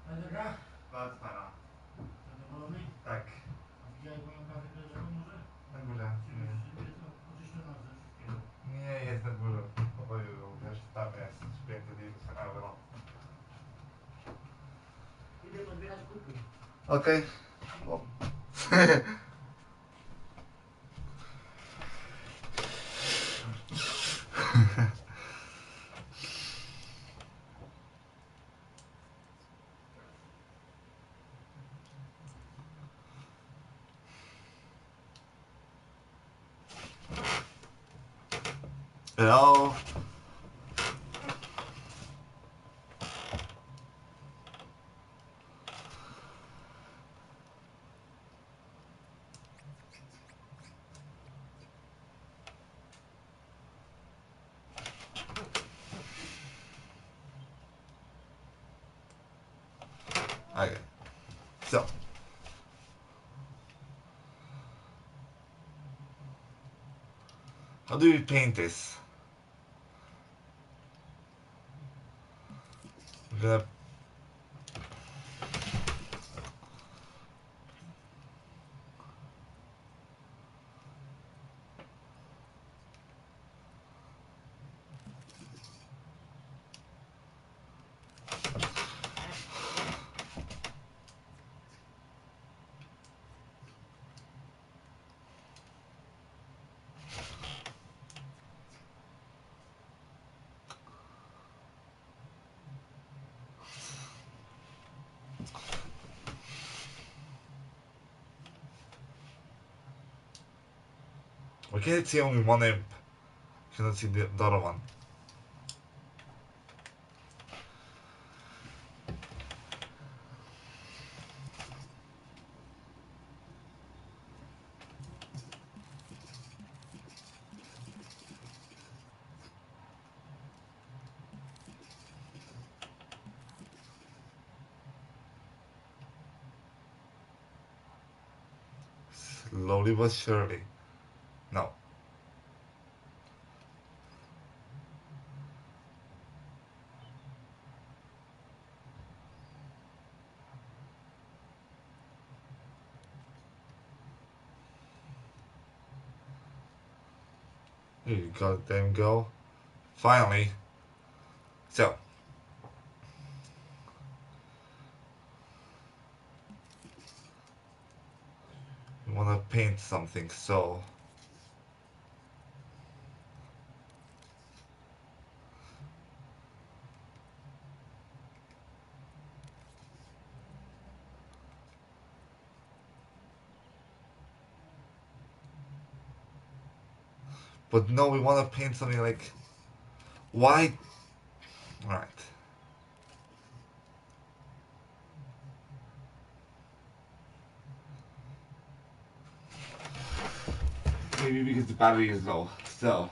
Fajna gra? Bardzo fajna. Zadowolony? Tak. A widziałeś moją kawę leżaną może? Na górze. Czy jest oczyszczona ze wszystkiego? Nie, jest na górze. W pokoju też tam jest. Piękny deal, wspaniałe było. Idę podbierać kupy. Okej. Hello. Okay. So. How do we paint this? We're gonna we can't see only one imp. Cannot see the other one. Slowly but surely. No. Here you goddamn go. Finally. So. We wanna paint something, so. But no, we wanna paint something like white. Alright. Maybe because the battery is low. So.